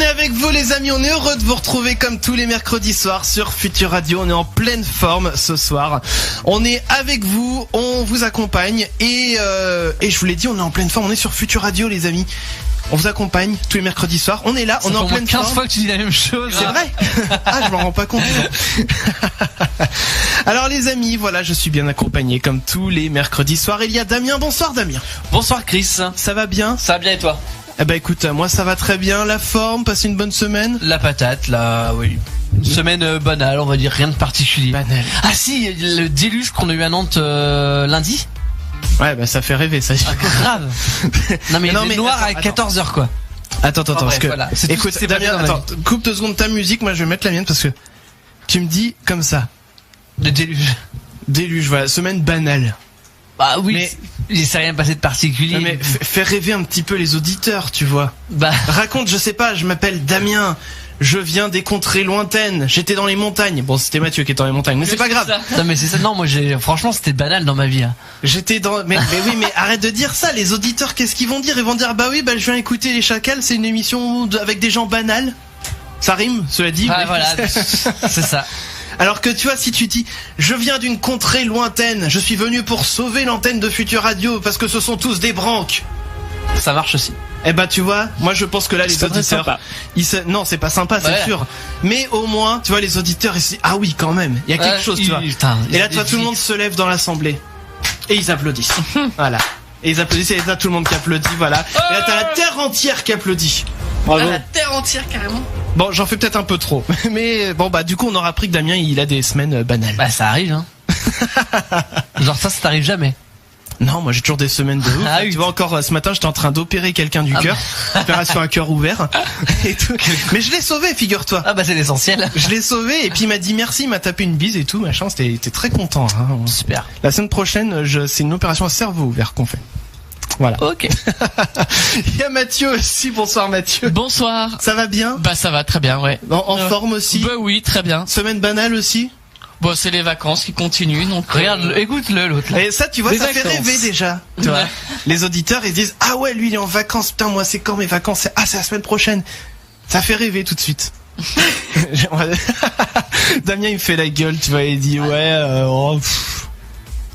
est avec vous les amis, on est heureux de vous retrouver comme tous les mercredis soirs sur Futur Radio. On est en pleine forme ce soir. On est avec vous, on vous accompagne et je vous l'ai dit, on est en pleine forme, on est sur Futur Radio les amis. On vous accompagne tous les mercredis soirs. On est là, on est en pleine forme. 15 fois que tu dis la même chose. C'est vrai. Ah, je m'en rends pas compte. Alors les amis, voilà, je suis bien accompagné comme tous les mercredis soirs. Il y a Damien. Bonsoir Damien. Bonsoir Chris. Ça va bien? Ça va bien et toi? Eh ben écoute, moi ça va très bien. La forme, passez une bonne semaine. La patate, là, oui. Une semaine banale, on va dire, rien de particulier. Banal. Ah si, le déluge qu'on a eu à Nantes lundi. Ouais, bah ça fait rêver ça. Ah, grave. Non mais il est noir à 14h quoi. Attends, parce que voilà. écoute, Damien, attends, coupe 2 secondes ta musique, moi je vais mettre la mienne parce que tu me dis comme ça. Le déluge. Déluge, voilà, semaine banale. Bah oui, mais il s'est rien passé de particulier. Non mais fais rêver un petit peu les auditeurs, tu vois. Bah raconte, je sais pas, je m'appelle Damien. Je viens des contrées lointaines. J'étais dans les montagnes. Bon, c'était Mathieu qui était dans les montagnes, mais c'est pas grave. Non, mais c'est ça. Non, moi, franchement, c'était banal dans ma vie. Hein. J'étais dans. Mais oui, mais arrête de dire ça. Les auditeurs, qu'est-ce qu'ils vont dire? Ils vont dire, bah oui, bah je viens écouter les Chacals. C'est une émission avec des gens banals. Ça rime, cela dit. Ah mais... voilà, c'est ça. Alors que tu vois, si tu dis, je viens d'une contrée lointaine. Je suis venu pour sauver l'antenne de Futur Radio parce que ce sont tous des branques. Ça marche aussi. Eh ben tu vois, moi je pense que là les auditeurs, non c'est pas sympa, c'est sûr. Mais au moins, tu vois les auditeurs, ils se disent ah oui quand même, il y a quelque chose, tu vois. Putain, et là tu vois tout le monde se lève dans l'assemblée et ils applaudissent. Voilà. Et ils applaudissent et là tout le monde qui applaudit, voilà. Et là t'as la terre entière qui applaudit. Bravo. La terre entière carrément. Bon, j'en fais peut-être un peu trop, mais bon bah du coup on aura appris que Damien il a des semaines banales. Bah ça arrive hein. Genre ça t'arrive jamais. Non, moi j'ai toujours des semaines de ouf. Ah, oui. Tu vois encore ce matin j'étais en train d'opérer quelqu'un du cœur, opération à cœur ouvert et tout. Mais je l'ai sauvé, figure-toi. Ah bah c'est l'essentiel. Je l'ai sauvé et puis il m'a dit merci, il m'a tapé une bise et tout, machin, c'était très content. Hein. Super. La semaine prochaine, c'est une opération à cerveau ouvert qu'on fait. Voilà. Ok. Il y a Mathieu aussi, bonsoir Mathieu. Bonsoir. Ça va bien? Bah ça va très bien, ouais. En forme aussi? Bah oui, très bien. Semaine banale aussi? Bon, c'est les vacances qui continuent, donc... Regarde, écoute-le, l'autre là. Et ça, tu vois, les ça vacances. fait rêver déjà. Tu vois. Les auditeurs, ils disent, ah ouais, lui, il est en vacances, putain, moi, c'est quand mes vacances? Ah, c'est la semaine prochaine. Ça fait rêver tout de suite. Damien, il me fait la gueule, tu vois, il dit, ouais,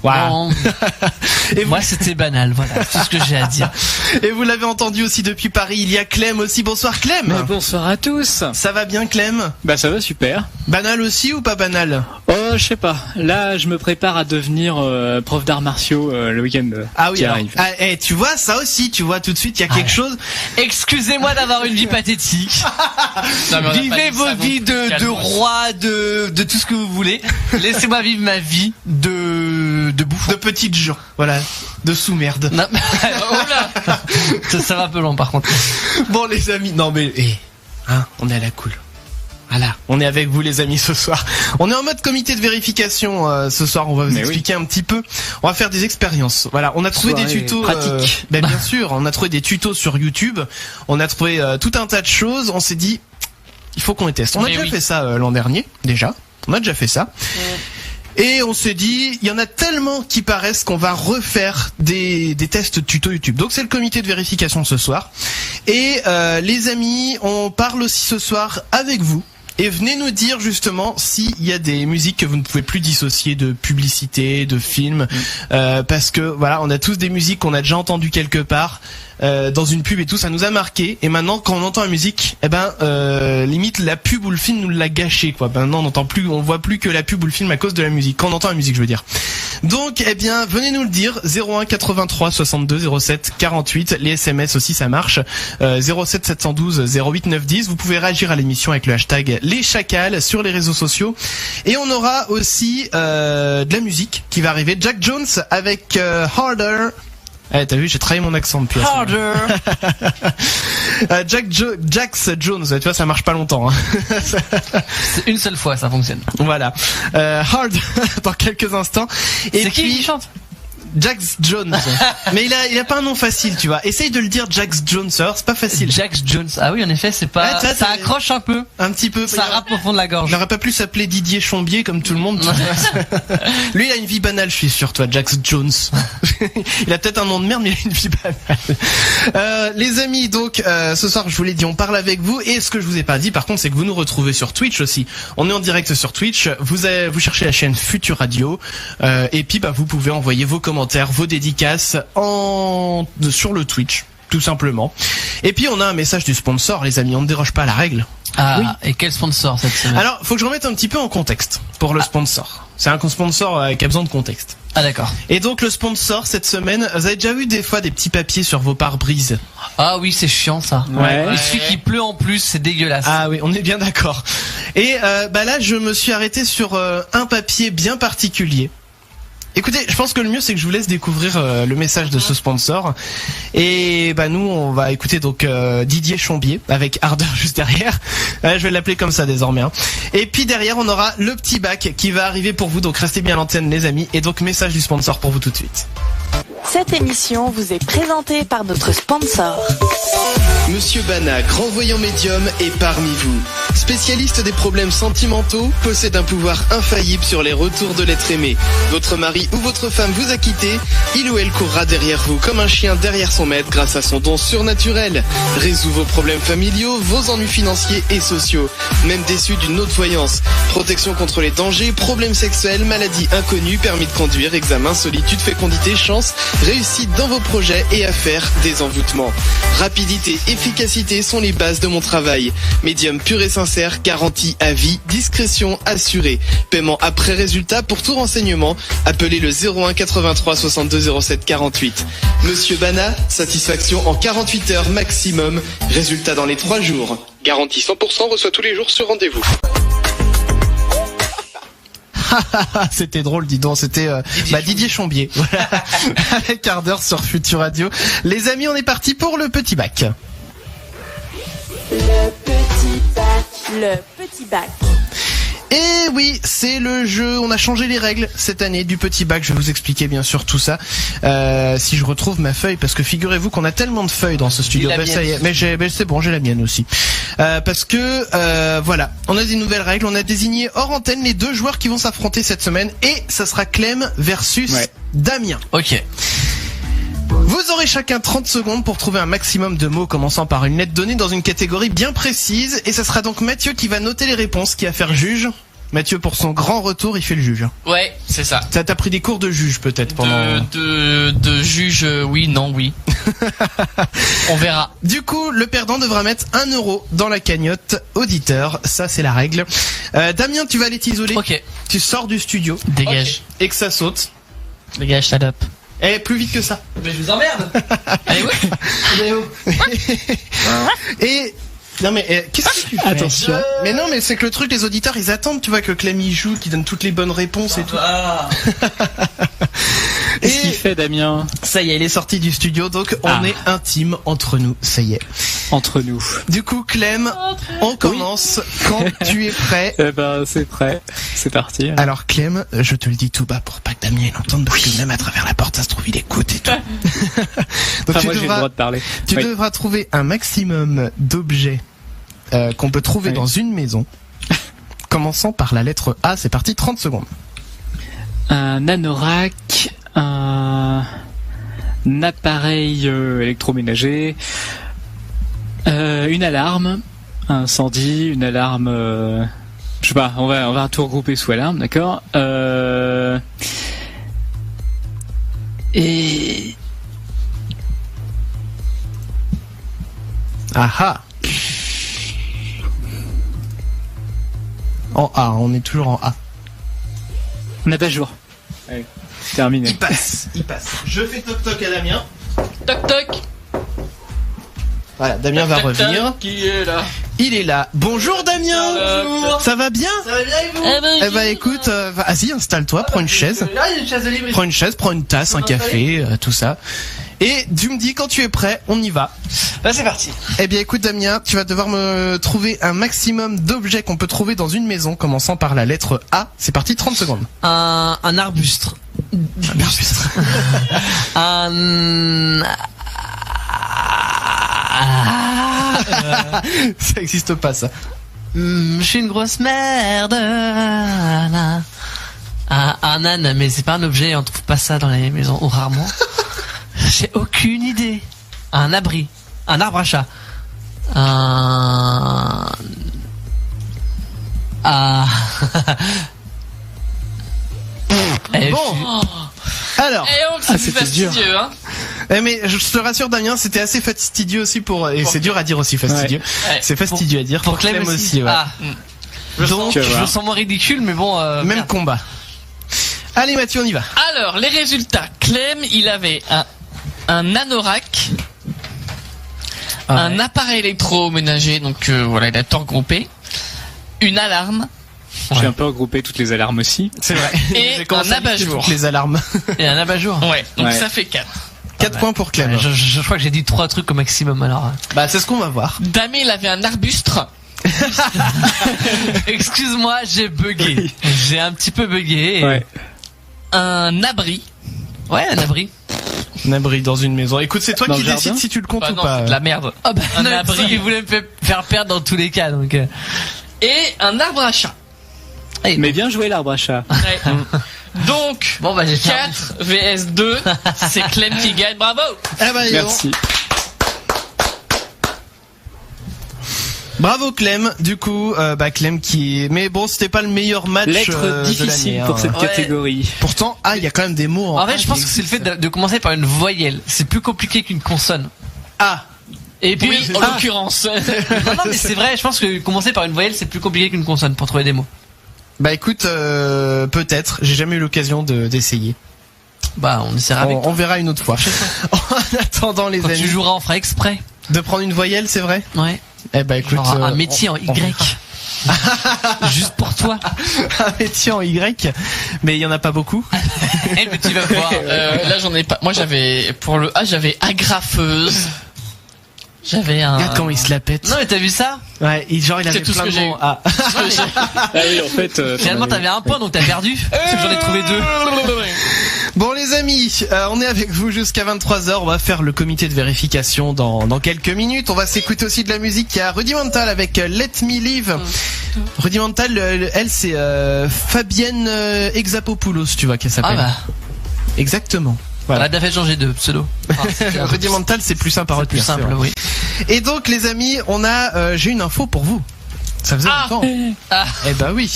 voilà. Et moi c'était banal, voilà, c'est tout ce que j'ai à dire. Et vous l'avez entendu aussi depuis Paris, il y a Clem aussi. Bonsoir Clem. Mais bonsoir à tous. Ça va bien Clem? Bah ça va super. Banal aussi ou pas banal? Oh je sais pas. Là je me prépare à devenir prof d'arts martiaux le week-end qui arrive. Ah, tu vois ça aussi, tu vois tout de suite il y a quelque chose. Excusez-moi d'avoir une vie pathétique. Vivez vos vies de roi, de tout ce que vous voulez. Laissez-moi vivre ma vie de bouffe. De petites gens, voilà, de sous-merde. Oh là. Ça va un peu long par contre. Bon les amis, non mais on est à la cool. Voilà, on est avec vous les amis ce soir. On est en mode comité de vérification ce soir, on va vous expliquer un petit peu. On va faire des expériences. Voilà, on a trouvé des tutos pratiques. Bien sûr, on a trouvé des tutos sur YouTube. On a trouvé tout un tas de choses, on s'est dit il faut qu'on les teste. On a déjà fait ça l'an dernier déjà. On a déjà fait ça. Et on s'est dit, il y en a tellement qui paraissent qu'on va refaire des tests tuto YouTube. Donc c'est le comité de vérification ce soir. Et les amis, on parle aussi ce soir avec vous. Et venez nous dire justement s'il y a des musiques que vous ne pouvez plus dissocier de publicité, de films. Parce que voilà, on a tous des musiques qu'on a déjà entendues quelque part. Dans une pub et tout, ça nous a marqué. Et maintenant, quand on entend la musique, limite la pub ou le film nous l'a gâché, quoi. Maintenant, on voit plus que la pub ou le film à cause de la musique. Quand on entend la musique, je veux dire. Donc, venez nous le dire. 01 83 62 07 48. Les SMS aussi, ça marche. 07 712 08 910. Vous pouvez réagir à l'émission avec le hashtag Les Chacals sur les réseaux sociaux. Et on aura aussi de la musique qui va arriver. Jack Jones avec Harder. Eh, t'as vu, j'ai travaillé mon accent depuis. Harder. Jax Jones, tu vois, ça marche pas longtemps. Hein. C'est une seule fois, ça fonctionne. Voilà. Hard dans quelques instants. Et c'est puis, qui chante? Jax Jones. Mais il a pas un nom facile, tu vois. Essaye de le dire Jax Jones, c'est pas facile. Jax Jones. Ah oui, en effet, c'est pas. Ah, ça accroche un peu. Un petit peu. Ça rappe au fond de la gorge. Il aurait pas pu s'appeler Didier Chambier comme tout le monde. Lui, il a une vie banale, je suis sûr, toi, Jax Jones. Il a peut-être un nom de merde, mais il a une vie banale. Les amis, donc, ce soir, je vous l'ai dit, on parle avec vous. Et ce que je vous ai pas dit, par contre, c'est que vous nous retrouvez sur Twitch aussi. On est en direct sur Twitch. Vous cherchez la chaîne Futur Radio. Et puis, vous pouvez envoyer vos commentaires, vos dédicaces sur le Twitch, tout simplement. Et puis, on a un message du sponsor, les amis. On ne déroge pas à la règle. Ah, oui. Et quel sponsor cette semaine? Alors, faut que je remette un petit peu en contexte pour le sponsor. C'est un sponsor qui a besoin de contexte. Ah d'accord. Et donc le sponsor cette semaine, vous avez déjà vu des fois des petits papiers sur vos pare-brises? Ah oui, c'est chiant ça. Ouais. Il suffit qu'il pleut en plus, c'est dégueulasse. Ah oui, on est bien d'accord. Et là, je me suis arrêté sur un papier bien particulier. Écoutez, je pense que le mieux c'est que je vous laisse découvrir le message de ce sponsor. Et nous on va écouter donc Didier Chambier avec Ardeur juste derrière. Je vais l'appeler comme ça désormais. Et puis derrière on aura le petit bac qui va arriver pour vous. Donc restez bien à l'antenne les amis. Et donc message du sponsor pour vous tout de suite. Cette émission vous est présentée par notre sponsor. Monsieur Bana, grand voyant médium, est parmi vous. Spécialiste des problèmes sentimentaux, possède un pouvoir infaillible sur les retours de l'être aimé. Votre mari ou votre femme vous a quitté, il ou elle courra derrière vous comme un chien derrière son maître grâce à son don surnaturel. Résout vos problèmes familiaux, vos ennuis financiers et sociaux. Même déçu d'une autre voyance. Protection contre les dangers, problèmes sexuels, maladies inconnues, permis de conduire, examen, solitude, fécondité, chance, réussite dans vos projets et affaires, désenvoûtement. Rapidité, efficacité sont les bases de mon travail. Médium pur et sincère, garantie à vie, discrétion assurée. Paiement après résultat pour tout renseignement. Appelez le 01 83 62 07 48. Monsieur Bana, satisfaction en 48 heures maximum. Résultat dans les 3 jours. Garantie 100%, reçoit tous les jours sur rendez-vous. C'était drôle, dis donc. C'était Didier Chambier. Voilà. Avec Ardeur sur Futur Radio. Les amis, on est parti pour le petit bac. Le petit bac. Le petit bac. Et oui, c'est le jeu. On a changé les règles cette année du petit bac. Je vais vous expliquer bien sûr tout ça. Si je retrouve ma feuille, parce que figurez-vous qu'on a tellement de feuilles dans ce studio. Ça y est. Mais c'est bon, j'ai la mienne aussi. Parce que voilà, on a des nouvelles règles. On a désigné hors antenne les 2 joueurs qui vont s'affronter cette semaine, et ça sera Clem versus Damien. Ok. Vous aurez chacun 30 secondes pour trouver un maximum de mots commençant par une lettre donnée dans une catégorie bien précise. Et ça sera donc Mathieu qui va noter les réponses, qui va faire juge. Mathieu, pour son grand retour, il fait le juge. Ouais, c'est ça. Ça t'a pris des cours de juge peut-être pendant... De juge, oui, non, oui. On verra. Du coup, le perdant devra mettre 1 euro dans la cagnotte auditeur. Ça, c'est la règle. Damien, tu vas aller t'isoler. Ok. Tu sors du studio. Dégage. Okay. Et que ça saute. Dégage, shut up. Eh, plus vite que ça. Mais je vous emmerde. Allez, ouais. Allez, où? Et... Non mais qu'est-ce que tu fais? Attention. Mais non mais c'est que le truc, les auditeurs ils attendent, tu vois, que Clem y joue, qu'il donne toutes les bonnes réponses et tout. Qu'est-ce qu'il fait Damien? Ça y est, il est sorti du studio, donc on est intime entre nous, ça y est. Entre nous. Du coup Clem, on commence quand tu es prêt. Eh ben c'est prêt, c'est parti. Alors Clem, je te le dis tout bas pour pas que Damien l'entende, parce que même à travers la porte ça se trouve il écoute et tout. Donc moi j'ai le droit de parler. Tu devras trouver un maximum d'objets qu'on peut trouver dans une maison, commençant par la lettre A. C'est parti, 30 secondes. Un anorak, un appareil électroménager, une alarme, un incendie, une alarme, je sais pas, on va tout regrouper sous alarme, d'accord, et... Aha. En A, on est toujours en A. On n'a pas jour. Allez, terminé. Il passe. Je fais toc toc à Damien. Toc toc. Voilà, Damien va revenir. Qui est là? Il est là. Bonjour Damien. Bonjour. Ça va bien? Ça va bien et vous? Eh ben écoute, vas-y, installe-toi, prends une chaise. Une chaise de libre. Prends une chaise, prends une tasse, un café, tout ça. Et tu me dis quand tu es prêt, on y va. Bah c'est parti. Eh bien écoute Damien, tu vas devoir me trouver un maximum d'objets qu'on peut trouver dans une maison, commençant par la lettre A. C'est parti, 30 secondes. Un arbuste. Ça existe pas, ça. Je suis une grosse merde. Un âne, mais c'est pas un objet, on trouve pas ça dans les maisons, ou rarement. J'ai aucune idée. Un abri. Un arbre à chat. Bon. Alors. C'est fastidieux, hein. Mais je te rassure, Damien, c'était assez fastidieux aussi et c'est dur à dire aussi fastidieux. Ouais. C'est fastidieux à dire. Pour Clem aussi, ouais. Donc, je me sens moins ridicule, mais bon, même merde. combat. Allez, Mathieu, on y va. Alors, les résultats. Clem, il avait un anorak, un appareil électroménager, donc voilà, il a tout regroupé, une alarme. J'ai un peu regroupé toutes les alarmes aussi. C'est vrai. Et un abat-jour. Les alarmes. Et un abat-jour. Ouais, donc Ouais. ça fait 4. 4 points pour Clem. Ouais, je crois que j'ai dit 3 trucs au maximum, alors. Bah, c'est ce qu'on va voir. Damien, il avait un arbustre. Excuse-moi, j'ai bugué. J'ai un petit peu bugué. Ouais. Un abri. Ouais, un abri. Un abri dans une maison. Écoute, c'est toi Dans qui le jardin décides si tu le comptes Bah ou non, pas. c'est de la merde. Ah bah, Un non, abri. il voulait me faire perdre dans tous les cas, donc. Et un arbre à chat. Mais bien joué l'arbre à chat. Ouais. Donc, Bon, bah, j'ai 4 vs 2, c'est Clem qui gagne, bravo. Ah bah, Merci. Bravo Clem, du coup, Clem qui est... Mais bon, c'était pas le meilleur match Lettre de difficile l'année, pour hein. cette Ouais. catégorie. Pourtant, il y a quand même des mots En fait, je pense que c'est le fait de commencer par une voyelle. C'est plus compliqué qu'une consonne. Ah. Et puis, Oui, en l'occurrence. non, mais c'est vrai, je pense que commencer par une voyelle, c'est plus compliqué qu'une consonne pour trouver des mots. Bah écoute, peut-être, j'ai jamais eu l'occasion d'essayer. Bah, on essaiera avec. On verra une autre fois. En attendant, les Quand amis, tu joueras, on fera exprès. de prendre une voyelle, c'est vrai? Ouais. Eh bah écoute, Genre un métier en Y. Juste pour toi. un métier en Y, mais il y en a pas beaucoup. Eh, mais tu vas voir. Là, j'en ai pas. Moi, j'avais, pour le A, j'avais agrafeuse. J'avais un... Regarde comment il se la pète. Non, mais t'as vu ça? Ouais, il avait C'est tout plein ce que de j'ai mots. eu. Ah. Ah oui, en fait. Finalement, t'avais un point, donc t'as perdu. Parce que j'en ai trouvé 2. Bon les amis, on est avec vous jusqu'à 23h, on va faire le comité de vérification dans quelques minutes. On va s'écouter aussi de la musique. Il y a Rudimental avec Let Me Live. Rudimental, elle c'est Fabienne Exapopoulos, tu vois qu'elle Ah s'appelle. bah. Exactement. On Voilà. a bien fait de changer de pseudo. Rudimental c'est plus simple à C'est plus retenir. simple, oui. Et donc les amis, on a j'ai une info pour vous. Ça faisait longtemps. Ah. Eh bah oui.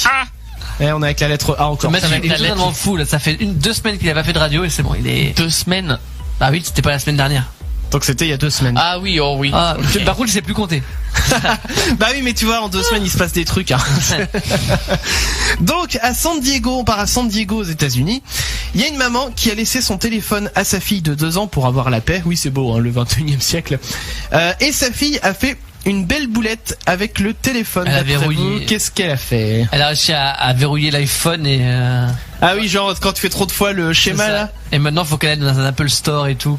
Et on est avec la lettre A encore. Mathieu, avec il la est lettre. totalement fou, là. Ça fait 2 semaines qu'il a pas fait de radio et c'est bon, il est... 2 semaines. Ah oui, c'était pas la semaine dernière. Donc c'était il y a 2 semaines. Ah oui, oh oui. Ah, Ok. par contre, je sais plus compter. Bah oui, mais tu vois, en 2 semaines, il se passe des trucs. Hein. Donc, à San Diego, on part à San Diego aux États-Unis. Il y a une maman qui a laissé son téléphone à sa fille de 2 ans pour avoir la paix. Oui, c'est beau, hein, le 21e siècle. Et sa fille a fait une belle boulette avec le téléphone. Elle a D'après verrouillé. vous, qu'est-ce qu'elle a fait? Elle a réussi à verrouiller l'iPhone et... Ah oui, genre quand tu fais trop de fois le schéma ça. là. Et maintenant, faut qu'elle aille dans un Apple Store et tout.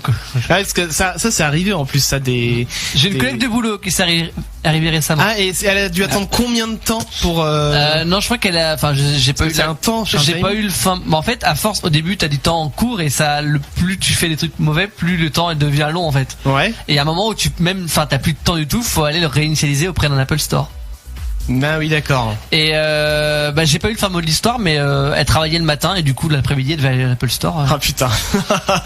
Ah, parce que ça c'est arrivé en plus, ça des. J'ai une des- collègue de boulot qui s'est arrivée récemment. Ah, et elle a dû attendre combien de temps pour. Non, je crois qu'elle a... Enfin, j'ai pas eu... C'est un temps. J'ai pas eu le fin. Mais en fait, à force, au début, t'as du temps en cours et ça, le plus tu fais des trucs mauvais, plus le temps devient long en fait. Ouais. Et à un moment où t'as plus de temps du tout, faut aller le réinitialiser auprès d'un Apple Store. Bah oui, d'accord. Et j'ai pas eu le fin mot de l'histoire, mais elle travaillait le matin et du coup l'après-midi elle devait aller à l'Apple Store. Ah putain,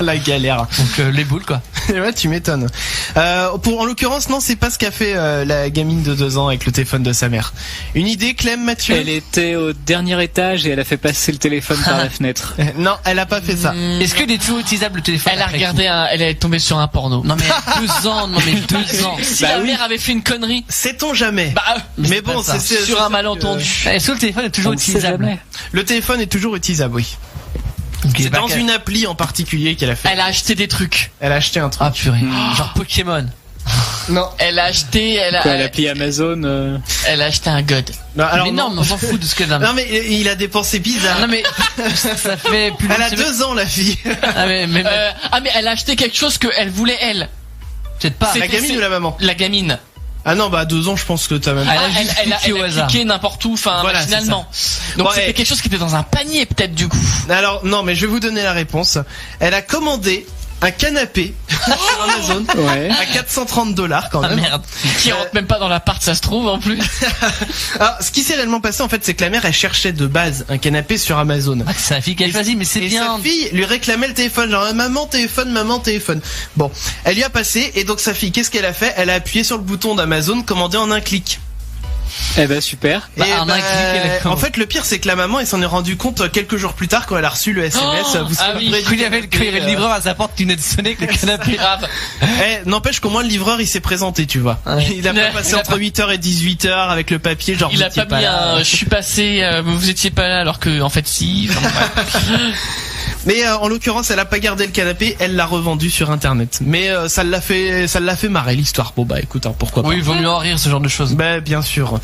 la galère. Donc les boules quoi. Ouais, tu m'étonnes. En l'occurrence, non, c'est pas ce qu'a fait la gamine de 2 ans avec le téléphone de sa mère. Une idée, Clem, Mathieu? Elle était au dernier étage et elle a fait passer le téléphone par la fenêtre. Non, elle a pas fait ça. Est-ce qu'il est toujours utilisable le téléphone? Elle a après regardé elle est tombée sur un porno. Non mais 2 ans, non mais 2 ans. Si Bah la oui. mère avait fait une connerie. Sait-on jamais? Bah, mais bon, pas ça. c'est sur un malentendu. Est-ce que le téléphone est toujours On ne sait utilisable? jamais. Le téléphone est toujours utilisable, oui. Ok, C'est bah, dans qu'elle- une appli en particulier qu'elle a fait. Elle a acheté des trucs. Elle a acheté un truc. Ah purée. Genre Pokémon. Non. Elle a acheté, Quoi, l'appli Amazon elle a acheté un god. Non, alors mais non, non. mais on s'en fout de ce qu'elle a. Non mais il a dépensé bizarre. Non mais ça fait plus. Elle a 2 ans la fille. Ah mais Mais elle a acheté quelque chose que elle voulait elle. peut-être pas. C'est- La gamine ou la maman? La gamine. Ah non, bah à 2 ans, je pense que t'as même. Elle a cliqué n'importe où, enfin voilà, machinalement. Donc bon, c'était quelque chose qui était dans un panier peut-être du coup. Alors non, mais je vais vous donner la réponse. Elle a commandé un canapé sur Amazon à $430 quand même. Ah merde. Qui rentre même pas dans l'appart, ça se trouve en plus. Alors, ce qui s'est réellement passé en fait, c'est que la mère elle cherchait de base un canapé sur Amazon. Ah, c'est sa fille qui a choisi, mais c'est bien. Sa fille lui réclamait le téléphone, genre maman téléphone. Bon, elle y a passé et donc sa fille, qu'est-ce qu'elle a fait? Elle a appuyé sur le bouton d'Amazon, commandé en un clic. Eh ben super. En fait, le pire, c'est que la maman, elle s'en est rendu compte quelques jours plus tard quand elle a reçu le SMS. Quand il y avait le livreur à sa porte qui venait de sonner avec le canapé. N'empêche qu'au moins le livreur, il s'est présenté, tu vois. Il a pas passé entre 8h et 18h avec le papier, genre. Il a pas mis je suis passé, vous étiez pas là alors que en fait si. Mais en l'occurrence, elle a pas gardé le canapé, elle l'a revendu sur internet. Mais ça l'a fait marrer l'histoire. Bon bah écoute, pourquoi pas. Oui, il vaut mieux en rire ce genre de choses. Bah bien sûr.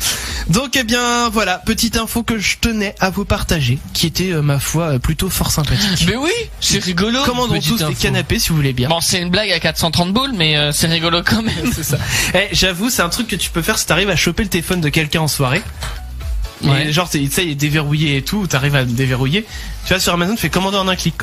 Donc eh bien voilà, petite info que je tenais à vous partager, qui était ma foi plutôt fort sympathique. Mais oui, c'est rigolo. Commandons tous des canapés si vous voulez bien. Bon, c'est une blague à 430 boules, mais c'est rigolo quand même. C'est ça. J'avoue, c'est un truc que tu peux faire si t'arrives à choper le téléphone de quelqu'un en soirée. Ouais. Genre, tu sais, il est déverrouillé et tout, t'arrives à le déverrouiller. Tu vas sur Amazon, fais commander en un clic,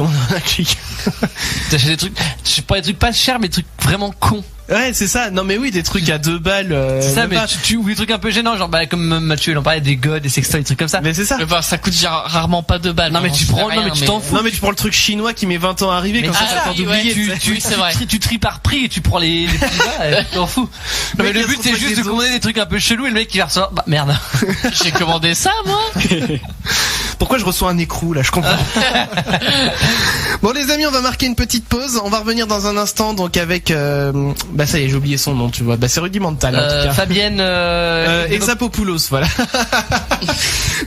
T'achètes des trucs, je sais pas, des trucs pas chers, mais des trucs vraiment cons. Ouais, c'est ça. Non, mais oui, des trucs à 2 balles. C'est ça, mais ou des trucs un peu gênants, genre, comme Mathieu, il en parlait, des godes, des sextoys, des trucs comme ça. Mais c'est ça. Enfin, ça coûte rarement pas 2 balles. Non, mais tu prends, rien, tu t'en fous. Non, mais tu prends le truc chinois qui met 20 ans à arriver, comme ça, t'as le temps d'oublier. C'est vrai. Tu tries par prix et tu prends les petits bas, tu t'en fous. Non, mais le but, c'est juste de commander des trucs un peu chelous et le mec qui va recevoir, bah, merde. J'ai commandé ça, moi. Pourquoi je reçois un écrou, là, je comprends. Bon, les amis, on va marquer une petite pause. On va revenir dans un instant, donc avec, bah, ça y est, j'ai oublié son nom, tu vois. Bah, c'est Rudimental, en tout cas. Fabienne, Exapopoulos, voilà.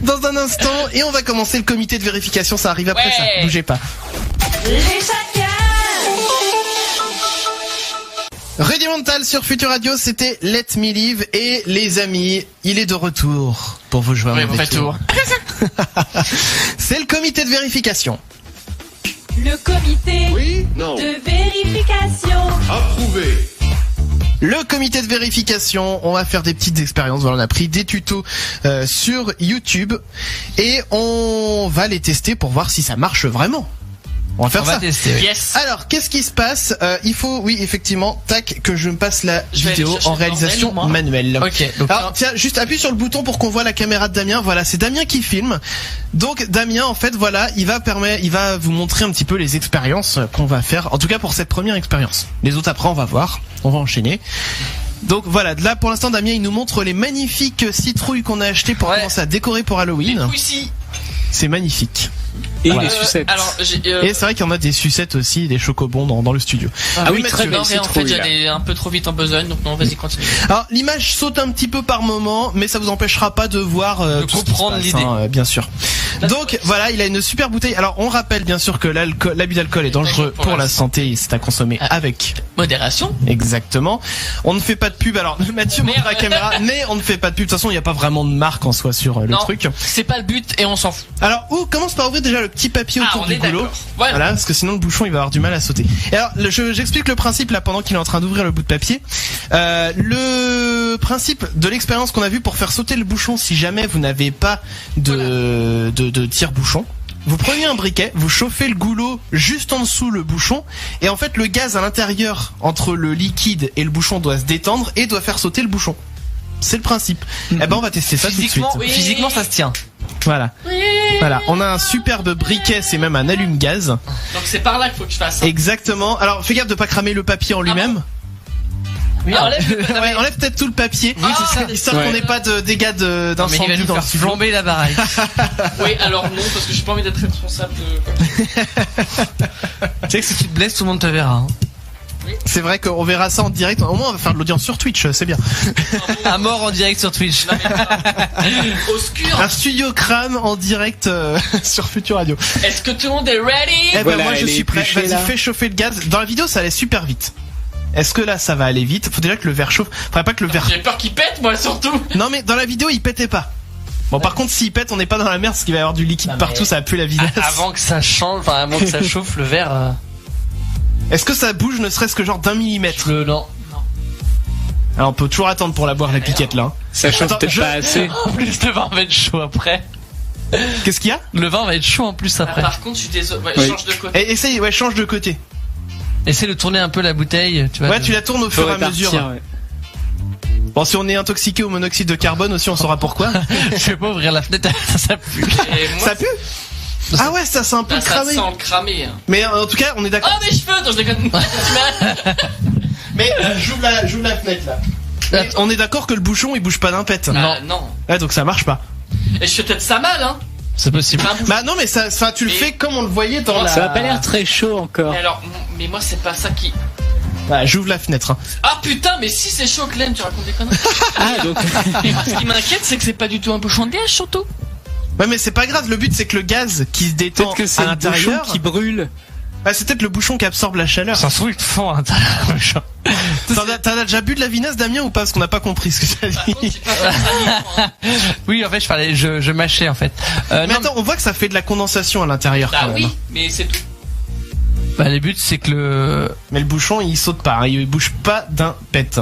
Dans un instant, et on va commencer le comité de vérification, ça arrive après ça. Bougez pas. Rudimental sur Future Radio, c'était Let Me Live, et les amis, il est de retour pour vous jouer un mauvais tour. C'est le comité de vérification. Le comité de vérification. Approuvé. Le comité de vérification, on va faire des petites expériences. Voilà, on a pris des tutos sur YouTube et on va les tester pour voir si ça marche vraiment. On va faire ça. Tester, yes. Alors, qu'est-ce qui se passe? Il faut, oui, effectivement, que je me passe la vidéo en réalisation manuelle. Ok. Donc, alors, tiens, juste appuie sur le bouton pour qu'on voit la caméra de Damien. Voilà, c'est Damien qui filme. Donc, Damien, en fait, voilà, il va vous montrer un petit peu les expériences qu'on va faire. En tout cas, pour cette première expérience. Les autres, après, on va voir. On va enchaîner. Donc voilà, là pour l'instant Damien il nous montre les magnifiques citrouilles qu'on a achetées pour commencer à décorer pour Halloween. C'est magnifique. Et les sucettes. Alors, et c'est vrai qu'il y en a des sucettes aussi, des chocobons dans le studio. Ah oui, très bien. En fait, j'allais un peu trop vite en besogne, donc non, vas-y, continue. Alors, l'image saute un petit peu par moment, mais ça vous empêchera pas de voir, de comprendre l'idée, bien sûr. Donc, voilà, il a une super bouteille. Alors, on rappelle bien sûr que l'abus d'alcool est dangereux pour la santé et c'est à consommer avec modération. Exactement. On ne fait pas de pub. Alors, Mathieu montre la caméra, mais on ne fait pas de pub. De toute façon, il n'y a pas vraiment de marque en soi sur le truc. C'est pas le but et on s'en fout. Alors, commence par ouvrir déjà le petit papier autour du goulot. Voilà, parce que sinon le bouchon il va avoir du mal à sauter. Et alors, j'explique le principe là pendant qu'il est en train d'ouvrir le bout de papier. Le principe de l'expérience qu'on a vu pour faire sauter le bouchon, si jamais vous n'avez pas de tire-bouchon, vous prenez un briquet, vous chauffez le goulot juste en dessous le bouchon, et en fait le gaz à l'intérieur entre le liquide et le bouchon doit se détendre et doit faire sauter le bouchon. C'est le principe. Eh ben on va tester ça tout de suite. Physiquement ça se tient. Voilà. Voilà, on a un superbe briquet, c'est même un allume-gaz. Donc c'est par là qu'il faut que je fasse. Exactement. Alors fais gaffe de pas cramer le papier en lui-même. Oui, enlève peut-être tout le papier. Oui, c'est ça. Histoire qu'on n'ait pas de dégâts d'incendie. Mais il va nous faire flamber la baraque. Oui, alors non, parce que j'ai pas envie d'être responsable de... Tu sais que si tu te blesses, tout le monde te verra. Hein. C'est vrai qu'on verra ça en direct. Au moins, on va faire de l'audience sur Twitch, c'est bien. À mort en direct sur Twitch. Oscur. Un studio crame en direct sur Future Radio. Est-ce que tout le monde est ready? Eh ben moi, je suis prêt. Vas-y, fais chauffer le gaz. Dans la vidéo, ça allait super vite. Est-ce que là, ça va aller vite? Faut déjà que le verre chauffe. Faudrait pas que le verre... J'ai peur qu'il pète, moi, surtout. Non, mais dans la vidéo, il pétait pas. Bon, par contre, s'il pète, on n'est pas dans la merde parce qu'il va y avoir du liquide partout, ça va puer la vinasse. Avant que ça change, enfin, avant que ça chauffe, le verre... Est-ce que ça bouge ne serait-ce que genre d'1 millimètre? Non. Alors on peut toujours attendre pour la boire la piquette là. Ça chauffe peut-être pas assez. En plus, le vin va être chaud après. Qu'est-ce qu'il y a? Le vin va être chaud en plus après. Par contre, je suis désolé. Ouais, Oui. change de côté. Essaye, ouais, change de côté. Essaie de tourner un peu la bouteille, tu vois. Ouais, tu la tournes au fur et à mesure. Ouais. Bon, si on est intoxiqué au monoxyde de carbone aussi, on saura pourquoi. Je vais pas ouvrir la fenêtre, ça pue. Et moi, Ça pue? Ah ouais, ça sent un peu là, ça cramé. sent le cramé. Hein. Mais en tout cas, on est Oh, d'accord. mes cheveux! Non, je déconne. Mais j'ouvre la fenêtre là. Mais on est d'accord que le bouchon il bouge pas d'un pet. Non. Ouais, donc ça marche pas. Et je fais peut-être ça mal, hein. C'est possible. Bah non, mais ça tu le Mais- fais comme on le voyait dans la. Ça a pas l'air très chaud encore. Mais alors, mais moi, c'est pas ça qui. Bah, j'ouvre la fenêtre. Hein. Ah putain, mais si c'est chaud, Clem, tu racontes des conneries. Ah, donc. Et moi, ce qui m'inquiète, c'est que c'est pas du tout un bouchon de gaz, surtout. Ouais, mais c'est pas grave. Le but c'est que le gaz qui se détend Peut-être que c'est à le bouchon l'intérieur. qui brûle. Bah, c'est peut-être le bouchon qui absorbe la chaleur. Ça se trouve, il te fond à l'intérieur. T'en as déjà bu de la vinasse, Damien, ou pas? Parce qu'on n'a pas compris ce que ça Par contre, dit. j'ai pas fait ça, hein. Oui, en fait, je mâchais en fait. Mais Non, attends, on voit que ça fait de la condensation à l'intérieur. Ah quand même. oui, mais c'est tout. bah, le but c'est que le. Mais le bouchon il saute pas, hein, il bouge pas d'un pet.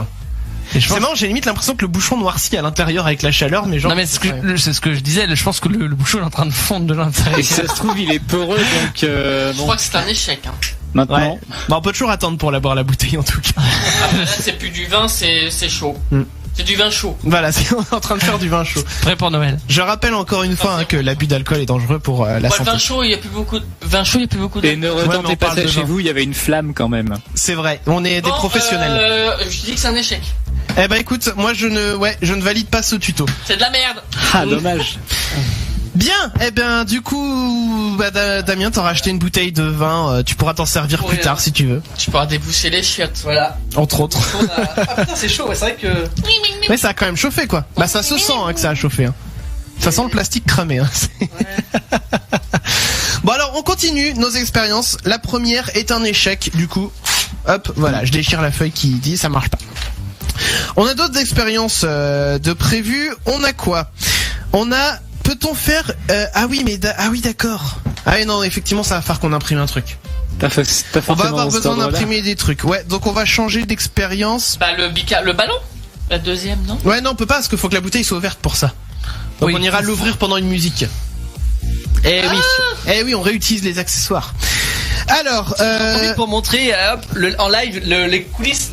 Et je pense- C'est marrant, j'ai limite l'impression que le bouchon noircit à l'intérieur avec la chaleur, mais genre. Non mais c'est ce que je disais. Je pense que le bouchon est en train de fondre de l'intérieur. Et si ça se trouve, il est poreux, donc Je bon. crois que c'est un échec, hein. Maintenant. Ouais. Bah, on peut toujours attendre pour la boire la bouteille en tout cas. Ah, là, c'est plus du vin, c'est chaud. Mm. C'est du vin chaud. Voilà, on est en train de faire du vin chaud. Prêt pour Noël. Je rappelle encore une fois hein, que l'abus d'alcool est dangereux pour la Moi, le santé. vin chaud, il y a plus beaucoup de vin chaud, il y a plus beaucoup de. Et ne mais on retentez pas parle ça de chez vin. vous, il y avait une flamme quand même. C'est vrai, on est des Bon, professionnels. Je dis que c'est un échec. Eh ben écoute, moi je ne valide pas ce tuto. C'est de la merde. Ah, dommage. Bien, eh ben du coup, bah, Damien, t'auras acheté une bouteille de vin, tu pourras t'en servir Pour plus rien. tard si tu veux, Tu pourras déboucher les chiottes. Voilà. entre autres. Ah putain, c'est chaud, ouais, c'est vrai que. Mais ça a quand même chauffé quoi. Bah ça se sent hein, que ça a chauffé. Hein. Ça sent le plastique cramé. Hein. Bon alors on continue nos expériences. La première est un échec du coup. Hop, voilà, je déchire la feuille qui dit ça marche pas. On a d'autres expériences de prévues. On a quoi? On a peut-on faire ah oui mais ah oui d'accord. Ah oui non effectivement ça va faire qu'on imprime un truc. T'as On va forcément avoir dans cet besoin ordre-là. d'imprimer des trucs. Ouais donc on va changer d'expérience. Bah, le ballon. La deuxième, non? Ouais non on peut pas parce qu'il faut que la bouteille soit ouverte pour ça. Donc Oui. on ira l'ouvrir pendant une musique. Eh oui on réutilise les accessoires. Alors Pour montrer en live les coulisses,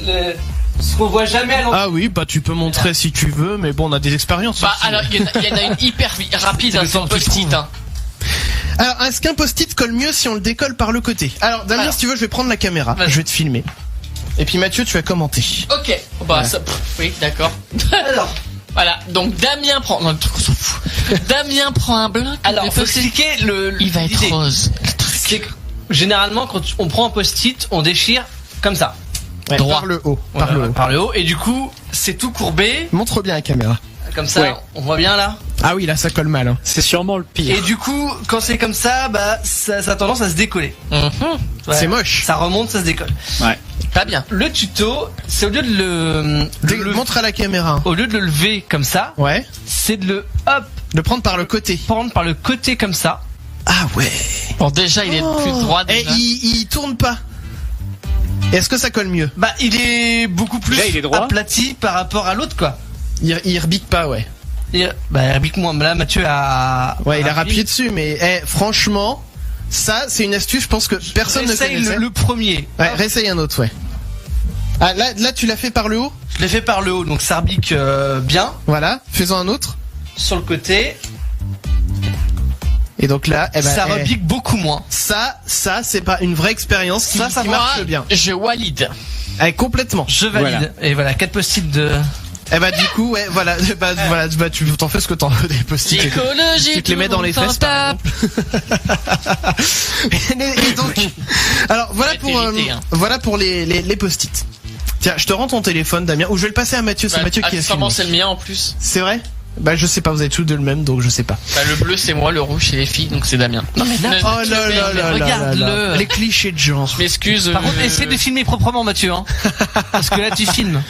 ce qu'on voit jamais à l'entrée. ah oui bah tu peux montrer si tu veux mais bon on a des expériences. Bah, aussi. alors, il y en a une hyper rapide, hein, c'est un post-it, hein. Alors est-ce qu'un post-it colle mieux si on le décolle par le côté? Alors Damien Alors. si tu veux je vais prendre la caméra, Vas-y. je vais te filmer. Et puis Mathieu tu vas commenter. Ok. Bah, ça, oui, d'accord. Alors Voilà. Donc, Damien prend, non, le truc, on s'en fout. Damien prend un bloc. Alors, le faut post-it. expliquer Il va être l'idée. rose. C'est que, généralement, quand on prend un post-it, on déchire comme ça. ouais, droit. par le haut, Par le haut. Et du coup, c'est tout courbé. Montre bien la caméra. Comme ça, Ouais. on voit bien là. Ah oui là ça colle mal. Hein. C'est sûrement le pire. Et du coup, quand c'est comme ça, bah, ça a tendance à se décoller. Ouais. C'est moche. Ça remonte, ça se décolle. Ouais. Pas bien. Le tuto, c'est au lieu de Montre à la caméra. au lieu de le lever comme ça, Ouais. c'est de le hop De prendre par le côté. prendre par le côté comme ça. Ah ouais. Bon, déjà, il est plus droit. Et Déjà. il tourne pas. Est-ce que ça colle mieux? Bah, il est beaucoup plus Déjà, il est droit. aplati par rapport à l'autre, quoi. Il rebique pas ouais. Et, bah, avec-moi, là, Mathieu a. Ouais il a rappuyé dessus mais franchement ça c'est une astuce je pense que personne ne Essaye connaissait. le premier. Ouais réessaye un autre ouais. Ah là tu l'as fait par le haut? Je l'ai fait par le haut, donc ça rebique bien. Voilà, faisons un autre. Sur le côté, Et donc là, eh ben, ça rebique beaucoup moins. ça c'est pas une vraie expérience qui, Ça qui va. marche bien. Je walide. Complètement. Je valide. Voilà. Et voilà, 4 post-it de. Eh bah du coup, ouais, voilà, bah tu t'en fais ce que t'en veux des post-it. Psychologie. Tu te les mets dans les fesses, par et donc, alors voilà pour Activité, hein. voilà pour les post-it. Tiens, je te rends ton téléphone, Damien, ou je vais le passer à Mathieu. C'est Mathieu qui a filmé. Accessoirement, c'est le mien en plus. C'est vrai? Bah je sais pas, vous avez tous deux le même, donc je sais pas. Bah, le bleu, c'est moi, le rouge, c'est les filles, donc c'est Damien. Non, mais Oh là là là là là, regarde-le. les clichés de genre. Je m'excuse. Par contre, essaie de filmer proprement, Mathieu, hein. Parce que là, tu filmes.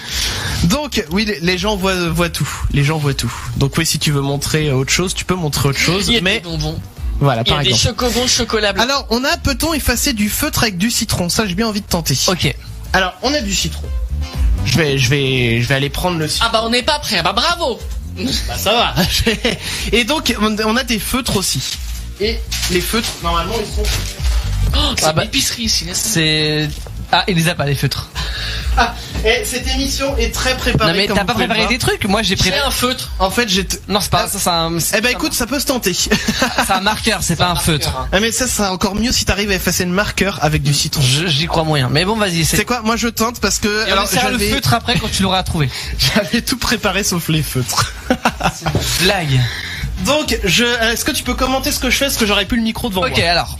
Donc oui, les gens voient tout. Les gens voient tout. Donc oui, si tu veux montrer autre chose, tu peux montrer autre chose. Il y a Mais des bonbons. voilà, Il y a par des exemple. chocobons chocolat blanc. Alors, on a peut-on effacer du feutre avec du citron? Ça, j'ai bien envie de tenter. Ok. Alors, on a du citron. Je vais aller prendre le citron. Ah bah on n'est pas prêt. Bah bravo. Bah ça va. Et donc on a des feutres aussi. Et les feutres normalement ils sont. Oh, c'est une épicerie ici. C'est il les a pas les feutres. Et cette émission est très préparée. Non mais t'as pas préparé des trucs. Moi j'ai préparé un feutre. En fait non c'est pas ça. Eh ben écoute, ça peut se tenter. C'est un marqueur, c'est pas un feutre. Ah mais ça sera encore mieux si t'arrives à effacer le marqueur avec du citron. J'y crois moyen. Mais bon vas-y. C'est quoi? Moi je tente parce que. Et alors le feutre après quand tu l'auras trouvé. J'avais tout préparé sauf les feutres. C'est une blague. Donc est-ce que tu peux commenter ce que je fais, parce que j'aurais plus le micro devant moi. Ok alors.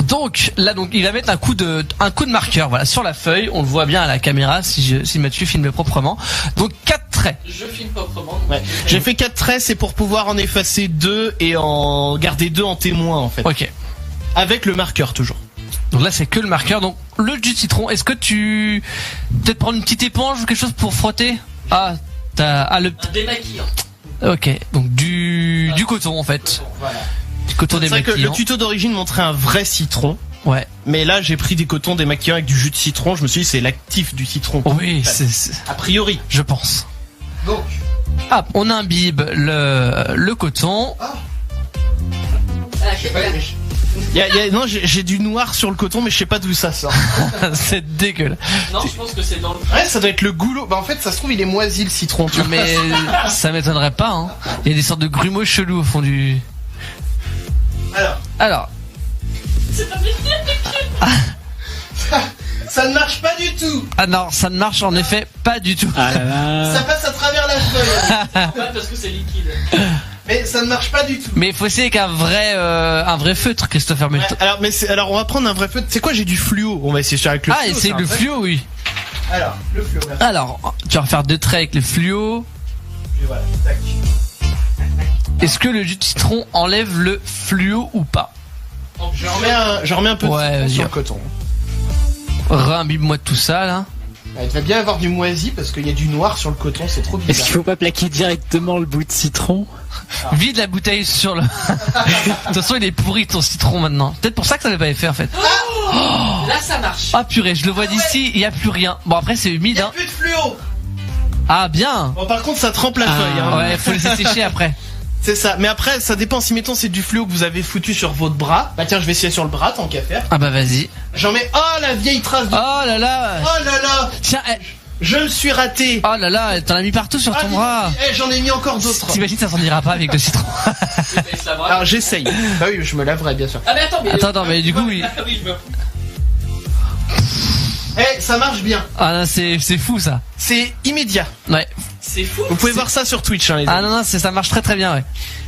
Donc là il va mettre un coup de marqueur voilà sur la feuille, on le voit bien à la caméra si Mathieu filme proprement. Donc 4 traits. Je filme proprement. Ouais. J'ai fait 4 traits, c'est pour pouvoir en effacer 2 et en garder 2 en témoin en fait. OK. Avec le marqueur toujours. Donc là c'est que le marqueur. Donc le jus de citron, est-ce que tu peut-être prendre une petite éponge ou quelque chose pour frotter? Un démaquillant. OK. Donc du coton en fait. Voilà. Coton c'est vrai que le tuto d'origine montrait un vrai citron. Ouais. Mais là, j'ai pris des cotons démaquillants avec du jus de citron. Je me suis dit, c'est l'actif du citron. Oui, c'est... A priori. Je pense. Donc. On imbibe le coton. Non, j'ai du noir sur le coton, mais je sais pas d'où ça sort. C'est dégueulasse. Non, je pense que c'est dans le. Ouais, ça doit être le goulot. Bah, en fait, ça se trouve, il est moisi le citron. Tu vois. Mais ça m'étonnerait pas, hein. Il y a des sortes de grumeaux chelous au fond du. Alors. C'est pas ça ne marche pas du tout. Ah non, ça ne marche en effet pas du tout. Ah là là. Ça passe à travers la feuille. Ouais, parce que c'est liquide. Mais ça ne marche pas du tout. Mais il faut essayer avec un vrai feutre, Christopher Melton. Ouais, alors on va prendre un vrai feutre. C'est quoi? J'ai du fluo. On va essayer avec le fluo. Ah, essaye le fluo, oui. Alors, le fluo. Merci. Alors, tu vas refaire 2 traits avec le fluo. Et voilà, tac. Est-ce que le jus de citron enlève le fluo ou pas? Je remets un peu de citron sur le coton. Réimbibe-moi de tout ça là. Il va bien avoir du moisi parce qu'il y a du noir sur le coton, c'est trop bizarre. Est-ce qu'il faut pas plaquer directement le bout de citron? Vide la bouteille sur le. De toute façon, il est pourri ton citron maintenant. Peut-être pour ça que ça n'avait pas fait en fait. Là, ça marche. Ah purée, je le vois d'ici, il y a plus rien. Bon après c'est humide. Il y a plus de fluo. Ah bien. Bon par contre ça trempe la feuille. Hein. Ouais, faut laisser sécher après. C'est ça. Mais après ça dépend. Si mettons c'est du fluo que vous avez foutu sur votre bras. Bah tiens, je vais essayer sur le bras tant qu'à faire. Ah bah vas-y. J'en mets. Oh la vieille trace de. Oh là là. Oh là là. Tiens. Je me suis raté. Oh là là, t'en as mis partout sur ton bras. J'en ai mis encore d'autres. T'imagines ça s'en ira pas avec le citron. Alors j'essaye. Bah oui, je me laverai bien sûr. Ah mais attends, attends, mais du coup oui. Oui, je veux. Ça marche bien. Ah non, c'est fou ça. C'est immédiat. Ouais. C'est fou. Vous pouvez voir ça sur Twitch, hein, les amis. Ah non, ça marche très très bien, ouais.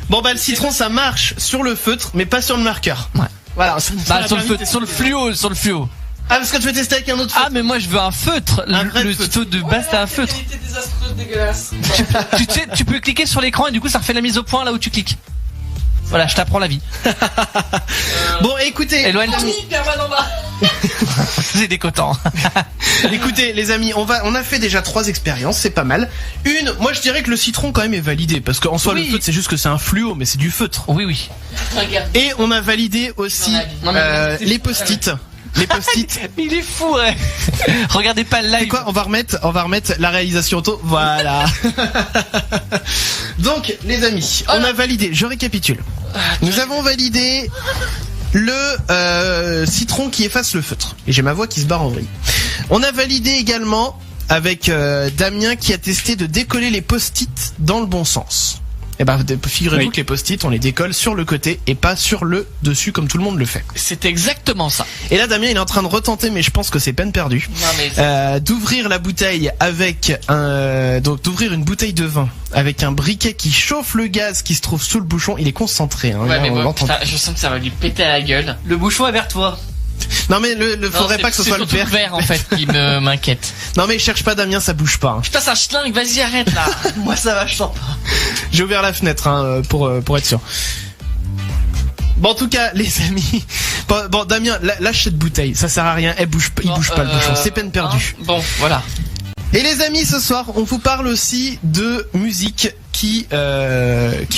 Bon bah le citron ça marche sur le feutre, mais pas sur le marqueur. Ouais. Voilà. Bah sur le feutre, sur le fluo. Ah parce que tu veux tester avec un autre feutre. Ah mais moi je veux un feutre. Le tuto de base c'est un feutre. Qualité désastreuse, dégueulasse. Tu peux cliquer sur l'écran et du coup ça refait la mise au point là où tu cliques. Voilà, je t'apprends la vie. Bon, écoutez. Éloigne. C'est décotant. Écoutez, les amis, on a fait déjà 3 expériences, c'est pas mal. Moi je dirais que le citron quand même est validé, parce qu'en soi le feutre c'est juste que c'est un fluo, mais c'est du feutre. Oui. Et on a validé aussi les post-it. Les post-it. Il est fou, ouais. Regardez pas le live. C'est quoi? On va remettre la réalisation auto. Voilà. Donc, les amis, on a validé. Je récapitule. Nous avons validé le citron qui efface le feutre. Et j'ai ma voix qui se barre en vrille. On a validé également avec Damien qui a testé de décoller les post-it dans le bon sens. Et bah figurez-vous que les post-it on les décolle sur le côté et pas sur le dessus comme tout le monde le fait. C'est exactement ça. Et là Damien il est en train de retenter, mais je pense que c'est peine perdue. D'ouvrir la bouteille avec d'ouvrir une bouteille de vin avec un briquet qui chauffe le gaz qui se trouve sous le bouchon. Il est concentré. Hein, ouais, mais bon, je sens que ça va lui péter à la gueule. Le bouchon est vers toi. Non mais faudrait pas que ce soit le verre. Le verre en fait qui m'inquiète. Non mais cherche pas Damien, ça bouge pas. Hein. Putain ça schlingue, vas-y arrête là. Moi ça va, je sens pas. J'ai ouvert la fenêtre pour être sûr. Bon en tout cas les amis, bon Damien lâche cette bouteille, ça sert à rien, il bouge pas le bouchon, c'est peine perdue. Bon voilà. Et les amis, ce soir, on vous parle aussi de musique qui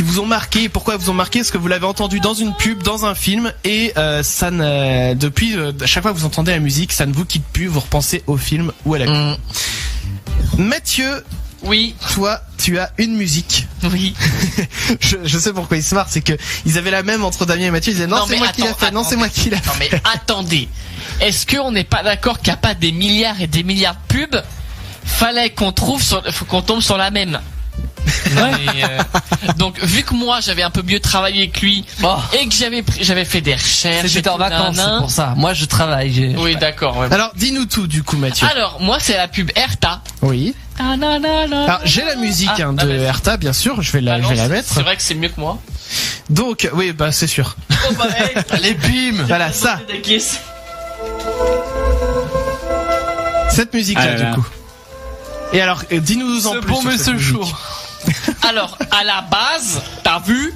vous ont marqué. Pourquoi vous ont marqué? Parce que vous l'avez entendu dans une pub, dans un film, et ça depuis chaque fois que vous entendez la musique, ça ne vous quitte plus. Vous repensez au film ou à la pub. Mathieu. Oui. Toi, tu as une musique. Oui. je sais pourquoi ils se marrent, c'est que ils avaient la même entre Damien et Mathieu. Ils disaient non, c'est moi qui l'a fait. Non, c'est moi qui l'a fait. Non mais attendez. Est-ce qu'on n'est pas d'accord qu'il n'y a pas des milliards et des milliards de pubs? Fallait qu'on tombe sur la même. Donc vu que moi j'avais un peu mieux travaillé que lui et que j'avais fait des recherches. J'étais en vacances, c'est pour ça. Moi je travaille. Oui d'accord. Ouais. Alors dis-nous tout du coup Mathieu. Alors moi c'est la pub Erta. Oui. Alors j'ai la musique de Erta bien sûr. Je vais la mettre. C'est vrai que c'est mieux que moi. Donc oui bah c'est sûr. Oh bah allez bim. Voilà ça. Cette musique là du coup. Et alors, dis-nous en plus. Bon monsieur chaud. Alors, à la base, t'as vu,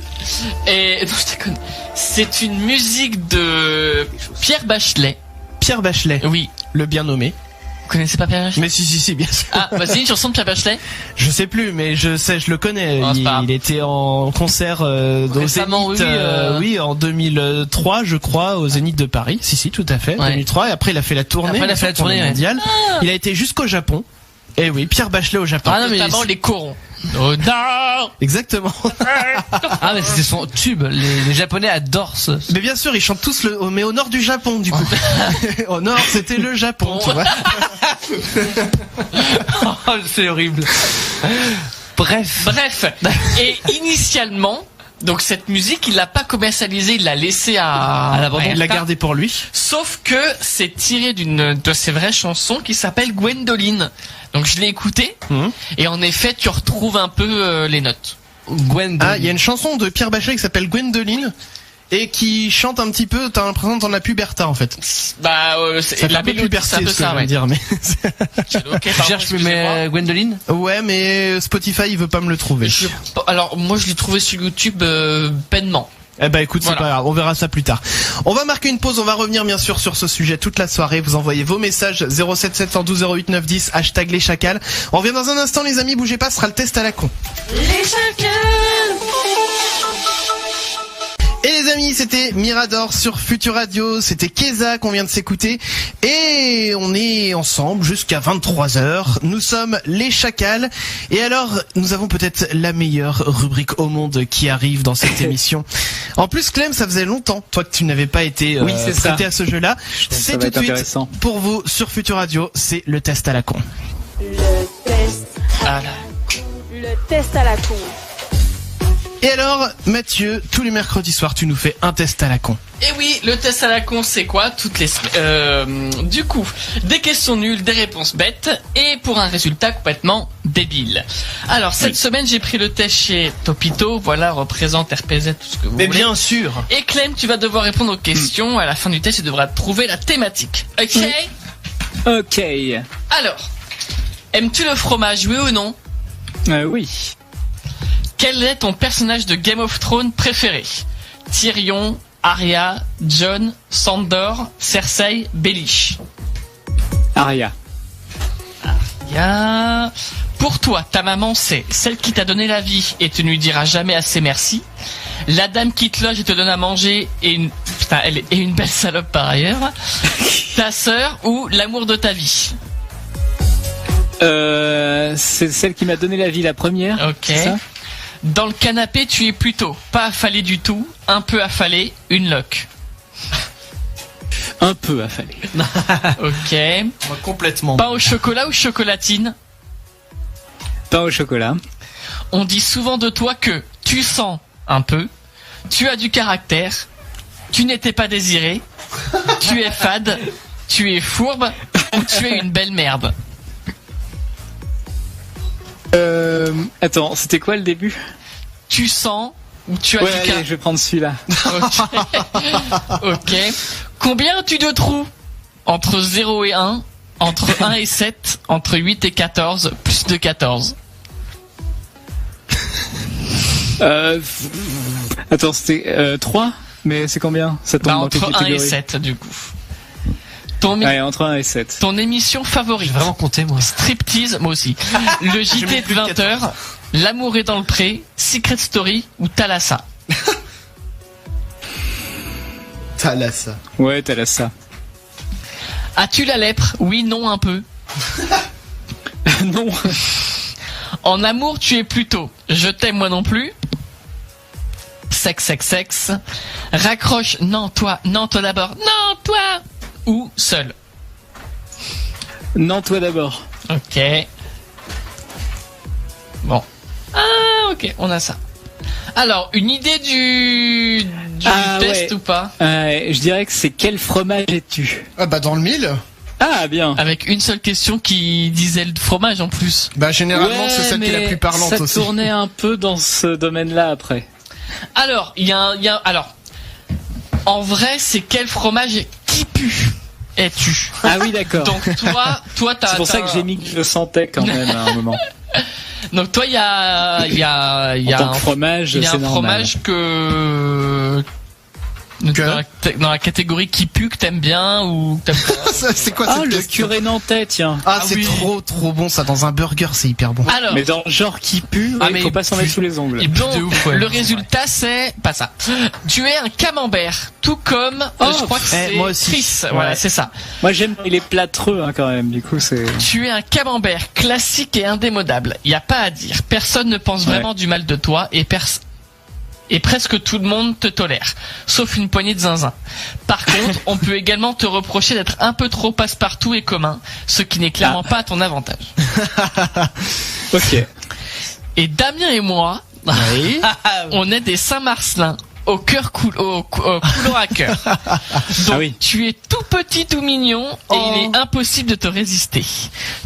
et non, je déconne. C'est une musique de Pierre Bachelet. Pierre Bachelet. Oui. Le bien nommé. Vous connaissez pas Pierre Bachelet? Mais si, bien sûr. Ah, vas-y, une chanson de Pierre Bachelet? Je sais plus, mais je le connais. Il était en concert au Zénith, oui, en 2003, je crois, au Zénith de Paris. Si, tout à fait. 2003. Et après, il a fait la tournée. Mondiale. Il a été jusqu'au Japon. Eh oui, Pierre Bachelet au Japon. Ah non, mais notamment les corons. Oh non. Exactement. Ah mais c'était son tube. Les Japonais adorent ce. Mais bien sûr, ils chantent tous mais au nord du Japon du coup. Au nord, c'était le Japon, tu vois. Oh, c'est horrible. Bref. Et initialement, donc cette musique, il l'a pas commercialisée, il l'a laissée à l'abandon. Il l'a gardée pour lui. Sauf que c'est tiré d'une de ses vraies chansons qui s'appelle Gwendoline. Donc je l'ai écouté et en effet tu retrouves un peu les notes. Gwendoline. Ah, il y a une chanson de Pierre Bachelet qui s'appelle Gwendoline et qui chante un petit peu. T'as l'impression d'entendre la puberta en fait. Bah c'est la mélodie, c'est un peu ça, ouais. Dire, mais okay, tu cherches mais Gwendoline. Ouais, mais Spotify il veut pas me le trouver. Alors moi je l'ai trouvé sur YouTube peinement. Eh ben écoute, c'est pas grave, on verra ça plus tard. On va marquer une pause, on va revenir bien sûr sur ce sujet toute la soirée. Vous envoyez vos messages 07 712 08 910 hashtag les chacals. On revient dans un instant les amis, bougez pas, ce sera le test à la con. Les chacals. Et les amis, c'était Mirador sur Futur Radio, c'était Keza qu'on vient de s'écouter et on est ensemble jusqu'à 23h. Nous sommes les chacals et alors nous avons peut-être la meilleure rubrique au monde qui arrive dans cette émission. En plus Clem, ça faisait longtemps toi que tu n'avais pas été prêté à ce jeu-là. C'est tout de suite pour vous sur Futur Radio, c'est le test à la con. Le test à la con. Le test à la con. Et alors, Mathieu, tous les mercredis soirs, tu nous fais un test à la con. Et oui, le test à la con, c'est quoi? Toutes les du coup, des questions nulles, des réponses bêtes, et pour un résultat complètement débile. Alors, cette semaine, j'ai pris le test chez Topito, voilà, représente RPZ, tout ce que vous voulez. Mais bien sûr. Et Clem, tu vas devoir répondre aux questions. À la fin du test, tu devras trouver la thématique. Ok? Ok. Alors, aimes-tu le fromage, oui ou non? Oui. Quel est ton personnage de Game of Thrones préféré? Tyrion, Arya, Jon, Sandor, Cersei, Baelish. Arya. Pour toi, ta maman c'est celle qui t'a donné la vie et tu ne lui diras jamais assez merci. La dame qui te loge et te donne à manger et elle est une belle salope par ailleurs. Ta sœur ou l'amour de ta vie? C'est celle qui m'a donné la vie, la première. Ok. C'est ça? Dans le canapé, tu es plutôt pas affalé du tout, un peu affalé, une loque. Un peu affalé. Ok. Moi, complètement. Pain au chocolat ou chocolatine? Pain au chocolat. On dit souvent de toi que tu sens un peu, tu as du caractère, tu n'étais pas désiré, tu es fade, tu es fourbe ou tu es une belle merde. Attends, c'était quoi le début? Tu sens ou tu as du caractère. Je vais prendre celui-là. Ok. Combien as-tu de trous? Entre 0 et 1, entre 1 et 7, entre 8 et 14, plus de 14. Attends, c'était 3? Mais c'est combien? Ça tombe entre 1 et 7 du coup. Ouais, entre 1 et 7. Ton émission favorite? J'ai vraiment compté moi. Striptease, moi aussi. Le JT de 20h, L'amour est dans le pré, Secret Story ou Thalassa? Thalassa. Ouais, Thalassa. As-tu la lèpre? Oui, non, un peu. Non. En amour, tu es plutôt je t'aime moi non plus. Sexe. Raccroche, non toi d'abord. Non toi. Ou seul. Non, toi d'abord. Ok. Bon. Ah, ok, on a ça. Alors, une idée du test ou pas? Je dirais que c'est quel fromage es-tu? Ah bah dans le 1000. Ah bien. Avec une seule question qui disait le fromage en plus. Bah généralement c'est celle qui est la plus parlante ça aussi. Ça tournait un peu dans ce domaine-là après. Alors, alors, en vrai, c'est quel fromage qui pue es-tu? Ah oui, d'accord. Donc toi, t'as. C'est pour ça que j'ai mis que je le sentais quand même à un moment. Donc toi, il y a un fromage, il y a c'est un normal. fromage que dans la catégorie qui pue que t'aimes bien ou que t'aimes pas. C'est quoi cette le question? curé nantais, tiens. Ah c'est trop bon ça, dans un burger c'est hyper bon. Alors, mais dans le genre qui pue, il faut pas s'en mettre sous les ongles. Et donc, le résultat c'est pas ça. Tu es un camembert, tout comme je crois que c'est moi aussi. Chris. Voilà, c'est ça. Moi j'aime les plâtreux quand même, du coup c'est... Tu es un camembert classique et indémodable. Y a pas à dire. Personne ne pense vraiment du mal de toi et presque tout le monde te tolère, sauf une poignée de zinzin. Par contre, on peut également te reprocher d'être un peu trop passe-partout et commun, ce qui n'est clairement pas à ton avantage. Ok. Et Damien et moi, on est des Saint-Marcelin. Au cœur coulant à cœur. Donc, tu es tout petit, tout mignon, et il est impossible de te résister.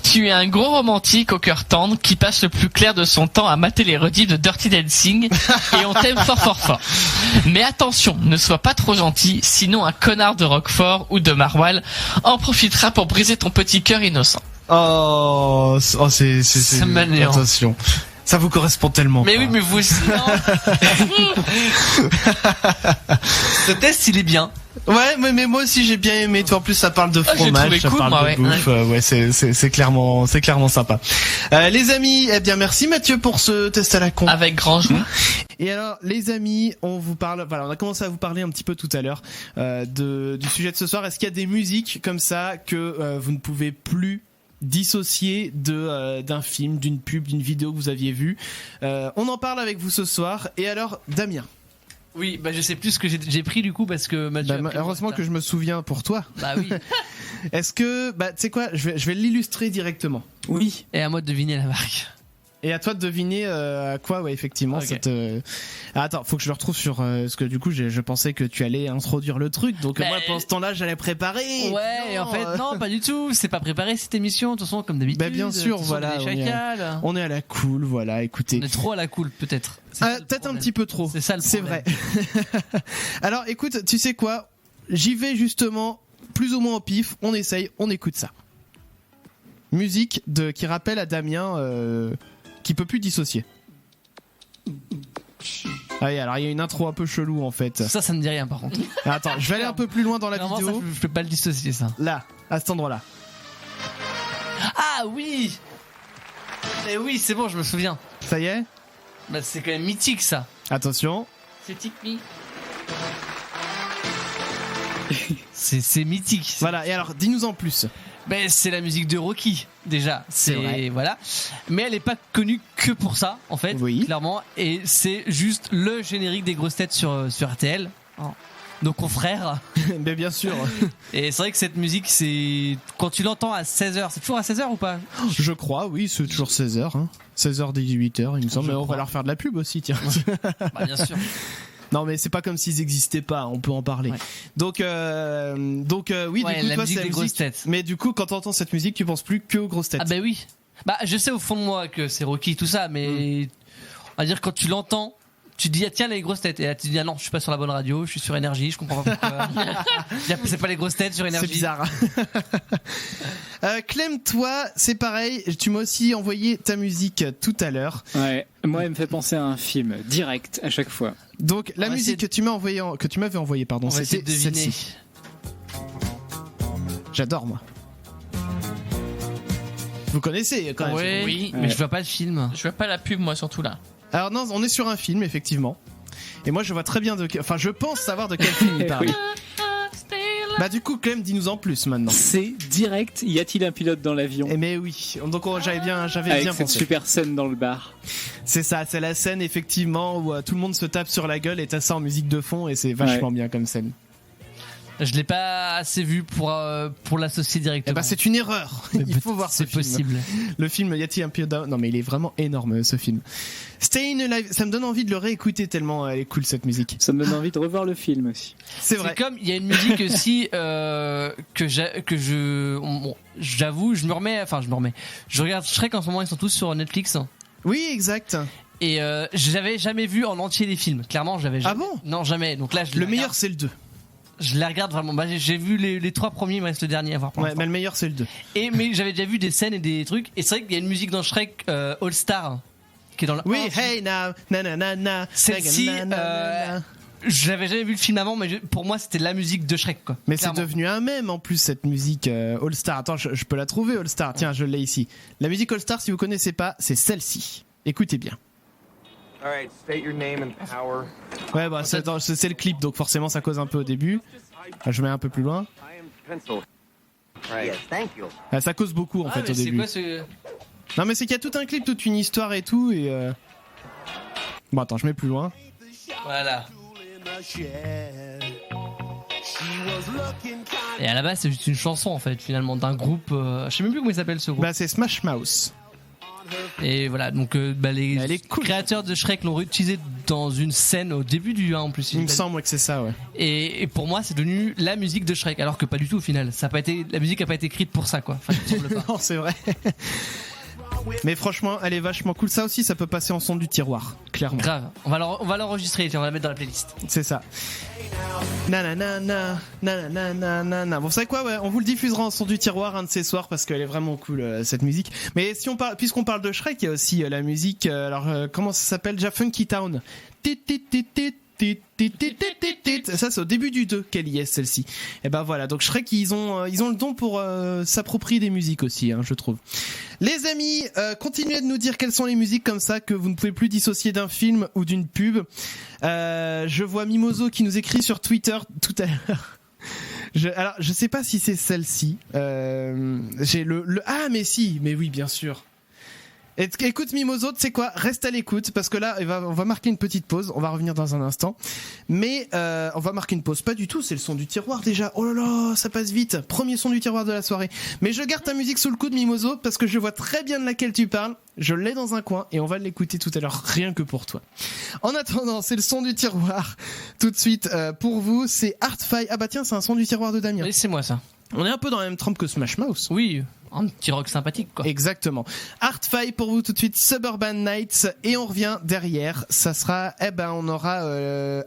Tu es un gros romantique au cœur tendre qui passe le plus clair de son temps à mater les rediffs de Dirty Dancing, et on t'aime fort. Mais attention, ne sois pas trop gentil, sinon un connard de Roquefort ou de Maroilles en profitera pour briser ton petit cœur innocent. C'est attention. Ça vous correspond tellement. Mais oui, mais vous aussi, non? Ce test, il est bien. Ouais, mais moi aussi j'ai bien aimé. Toi en plus ça parle de fromage, ça parle de bouffe. Ouais, c'est clairement sympa. Les amis, eh bien merci Mathieu pour ce test à la con. Avec grand joie. Et alors les amis, on a commencé à vous parler un petit peu tout à l'heure du sujet de ce soir. Est-ce qu'il y a des musiques comme ça que vous ne pouvez plus dissocier d'un film, d'une pub, d'une vidéo que vous aviez vue? On en parle avec vous ce soir. Et alors Damien? Oui, bah je sais plus ce que j'ai pris du coup parce que Mathieu. Heureusement que je me souviens pour toi. Bah oui. Est-ce que tu sais quoi, je vais l'illustrer directement. Oui. Et à moi de deviner la marque. Et à toi de deviner à quoi, ouais, effectivement. Okay. Attends, faut que je le retrouve sur parce que du coup, je pensais que tu allais introduire le truc, donc moi pendant ce temps-là, j'allais préparer. Ouais, et en fait non, pas du tout. C'est pas préparé cette émission, de toute façon, comme d'habitude. Bah bien sûr, voilà. On est à la cool, voilà. Écoutez. On est trop à la cool, peut-être. Peut-être un petit peu trop. C'est ça le problème. C'est vrai. Alors, écoute, tu sais quoi? J'y vais justement plus ou moins au pif. On essaye, on écoute ça. Musique qui rappelle à Damien. Qui peut plus dissocier. Allez, alors il y a une intro un peu chelou en fait. Ça me dit rien par contre. Attends, je vais aller un peu plus loin dans la vidéo. Ça, je peux pas le dissocier ça. Là, à cet endroit-là. Ah oui. Eh oui, c'est bon, je me souviens. Ça y est? Bah c'est quand même mythique ça. Attention. C'est Tick-Me. C'est mythique. Voilà, et alors dis-nous en plus. Ben c'est la musique de Rocky déjà, c'est vrai. Voilà. Mais elle est pas connue que pour ça en fait, clairement, et c'est juste le générique des grosses têtes sur RTL. Nos confrères. Mais bien sûr. Et c'est vrai que cette musique, c'est quand tu l'entends à 16h, c'est toujours à 16h ou pas? Je crois, oui, c'est toujours 16h 16h 18h, il me semble, mais on va leur faire de la pub aussi, tiens. Bah bien sûr. Non mais c'est pas comme s'ils existaient pas, on peut en parler. Ouais. Donc oui, ouais, du coup la toi musique c'est la des grosses têtes. Mais du coup quand t'entends cette musique, tu penses plus que aux grosses têtes. Ah bah oui. Bah je sais au fond de moi que c'est Rocky tout ça, mais on va dire quand tu l'entends, tu te dis tiens les grosses têtes, et là tu te dis non, je suis pas sur la bonne radio, je suis sur Énergie, je comprends pas pourquoi. C'est pas les grosses têtes sur Énergie. C'est bizarre. Clem, toi c'est pareil, tu m'as aussi envoyé ta musique tout à l'heure. Ouais, moi elle me fait penser à un film direct à chaque fois. Donc la musique que tu m'avais envoyée, pardon, c'était celle-ci. J'adore moi. Vous connaissez quand même. Oui, mais je vois pas le film. Je vois pas la pub moi surtout là. Alors non, on est sur un film effectivement. Et moi je vois très bien je pense savoir de quel film il parle. Bah du coup Clem, dis-nous en plus maintenant. C'est direct, y a-t-il un pilote dans l'avion? Mais oui, donc j'avais bien avec cette pensé. super scène dans le bar. C'est ça, c'est la scène effectivement où tout le monde se tape sur la gueule et t'as ça en musique de fond et c'est vachement bien comme scène. Je l'ai pas assez vu pour l'associer directement. Eh ben c'est une erreur. Il faut voir ce film. C'est possible. Le film Y a-t-il un pilote dans... Non mais il est vraiment énorme ce film. Staying Alive, ça me donne envie de le réécouter tellement elle est cool cette musique. Ça me donne envie de revoir le film aussi. C'est vrai. C'est comme il y a une musique aussi j'avoue, je regarde Shrek en ce moment, ils sont tous sur Netflix. Oui, exact. Et j'avais jamais vu en entier les films. Clairement, j'avais jamais. Ah bon? Non, jamais. Donc là, le meilleur c'est le 2. Je les regarde vraiment. Bah, j'ai vu les 3 premiers, il me reste le dernier à voir. Ouais, mais le meilleur c'est le 2. Mais j'avais déjà vu des scènes et des trucs. Et c'est vrai qu'il y a une musique dans Shrek All Star qui est dans la. Oui, hey now, na na na na. Celle-ci, j'avais jamais vu le film avant, mais pour moi c'était la musique de Shrek quoi. Mais clairement. c'est devenu un mème en plus cette musique All Star. Attends, je peux la trouver All Star. Tiens, je l'ai ici. La musique All Star, si vous connaissez pas, c'est celle-ci. Écoutez bien. Alright, state your name and power. Ouais, bah c'est le clip, donc forcément ça cause un peu au début. Je mets un peu plus loin. Right. Yes, thank you. Ça cause beaucoup en fait au début. Quoi, ce... Non mais c'est qu'il y a tout un clip, toute une histoire et tout et bon attends, je mets plus loin. Voilà. Et à la base c'est juste une chanson en fait finalement d'un groupe, je sais même plus comment il s'appelle ce groupe. Bah c'est Smash Mouth. Et voilà, donc les créateurs de Shrek l'ont réutilisé dans une scène au début du 1 en plus. Il me semble que c'est ça, ouais. Et pour moi, c'est devenu la musique de Shrek, alors que pas du tout au final. La musique a pas été écrite pour ça, quoi. Enfin, il me semble pas. Non, c'est vrai. Mais franchement, elle est vachement cool. Ça aussi, ça peut passer en son du tiroir, clairement. Grave. On va l'enregistrer et on va la mettre dans la playlist. C'est ça. Nanana, nanana. Vous savez quoi, ouais, on vous le diffusera en son du tiroir un de ces soirs parce qu'elle est vraiment cool cette musique. Mais si puisqu'on parle de Shrek, il y a aussi la musique. Comment ça s'appelle? Déjà Funky Town. Ça c'est au début du 2 qu'elle y est celle-ci. Et ben voilà, donc Shrek ils ont le don pour s'approprier des musiques aussi, je trouve. Les amis, continuez de nous dire quelles sont les musiques comme ça que vous ne pouvez plus dissocier d'un film ou d'une pub. Je vois Mimoso qui nous écrit sur Twitter tout à l'heure. Alors je sais pas si c'est celle-ci. J'ai ah mais si, mais oui bien sûr. Écoute Mimoso, tu sais quoi, reste à l'écoute parce que là on va marquer une petite pause, on va revenir dans un instant, mais on va marquer une pause, pas du tout, c'est le son du tiroir déjà, oh là là ça passe vite, premier son du tiroir de la soirée, mais je garde ta musique sous le coude Mimoso parce que je vois très bien de laquelle tu parles, je l'ai dans un coin et on va l'écouter tout à l'heure rien que pour toi. En attendant, c'est le son du tiroir tout de suite pour vous, c'est Artfire. Ah bah tiens, c'est un son du tiroir de Damien. Oui, c'est moi ça. On est un peu dans la même trempe que Smash Mouth. Oui, un petit rock sympathique quoi. Exactement. Artfire pour vous tout de suite, Suburban Nights, et on revient derrière. Ça sera, on aura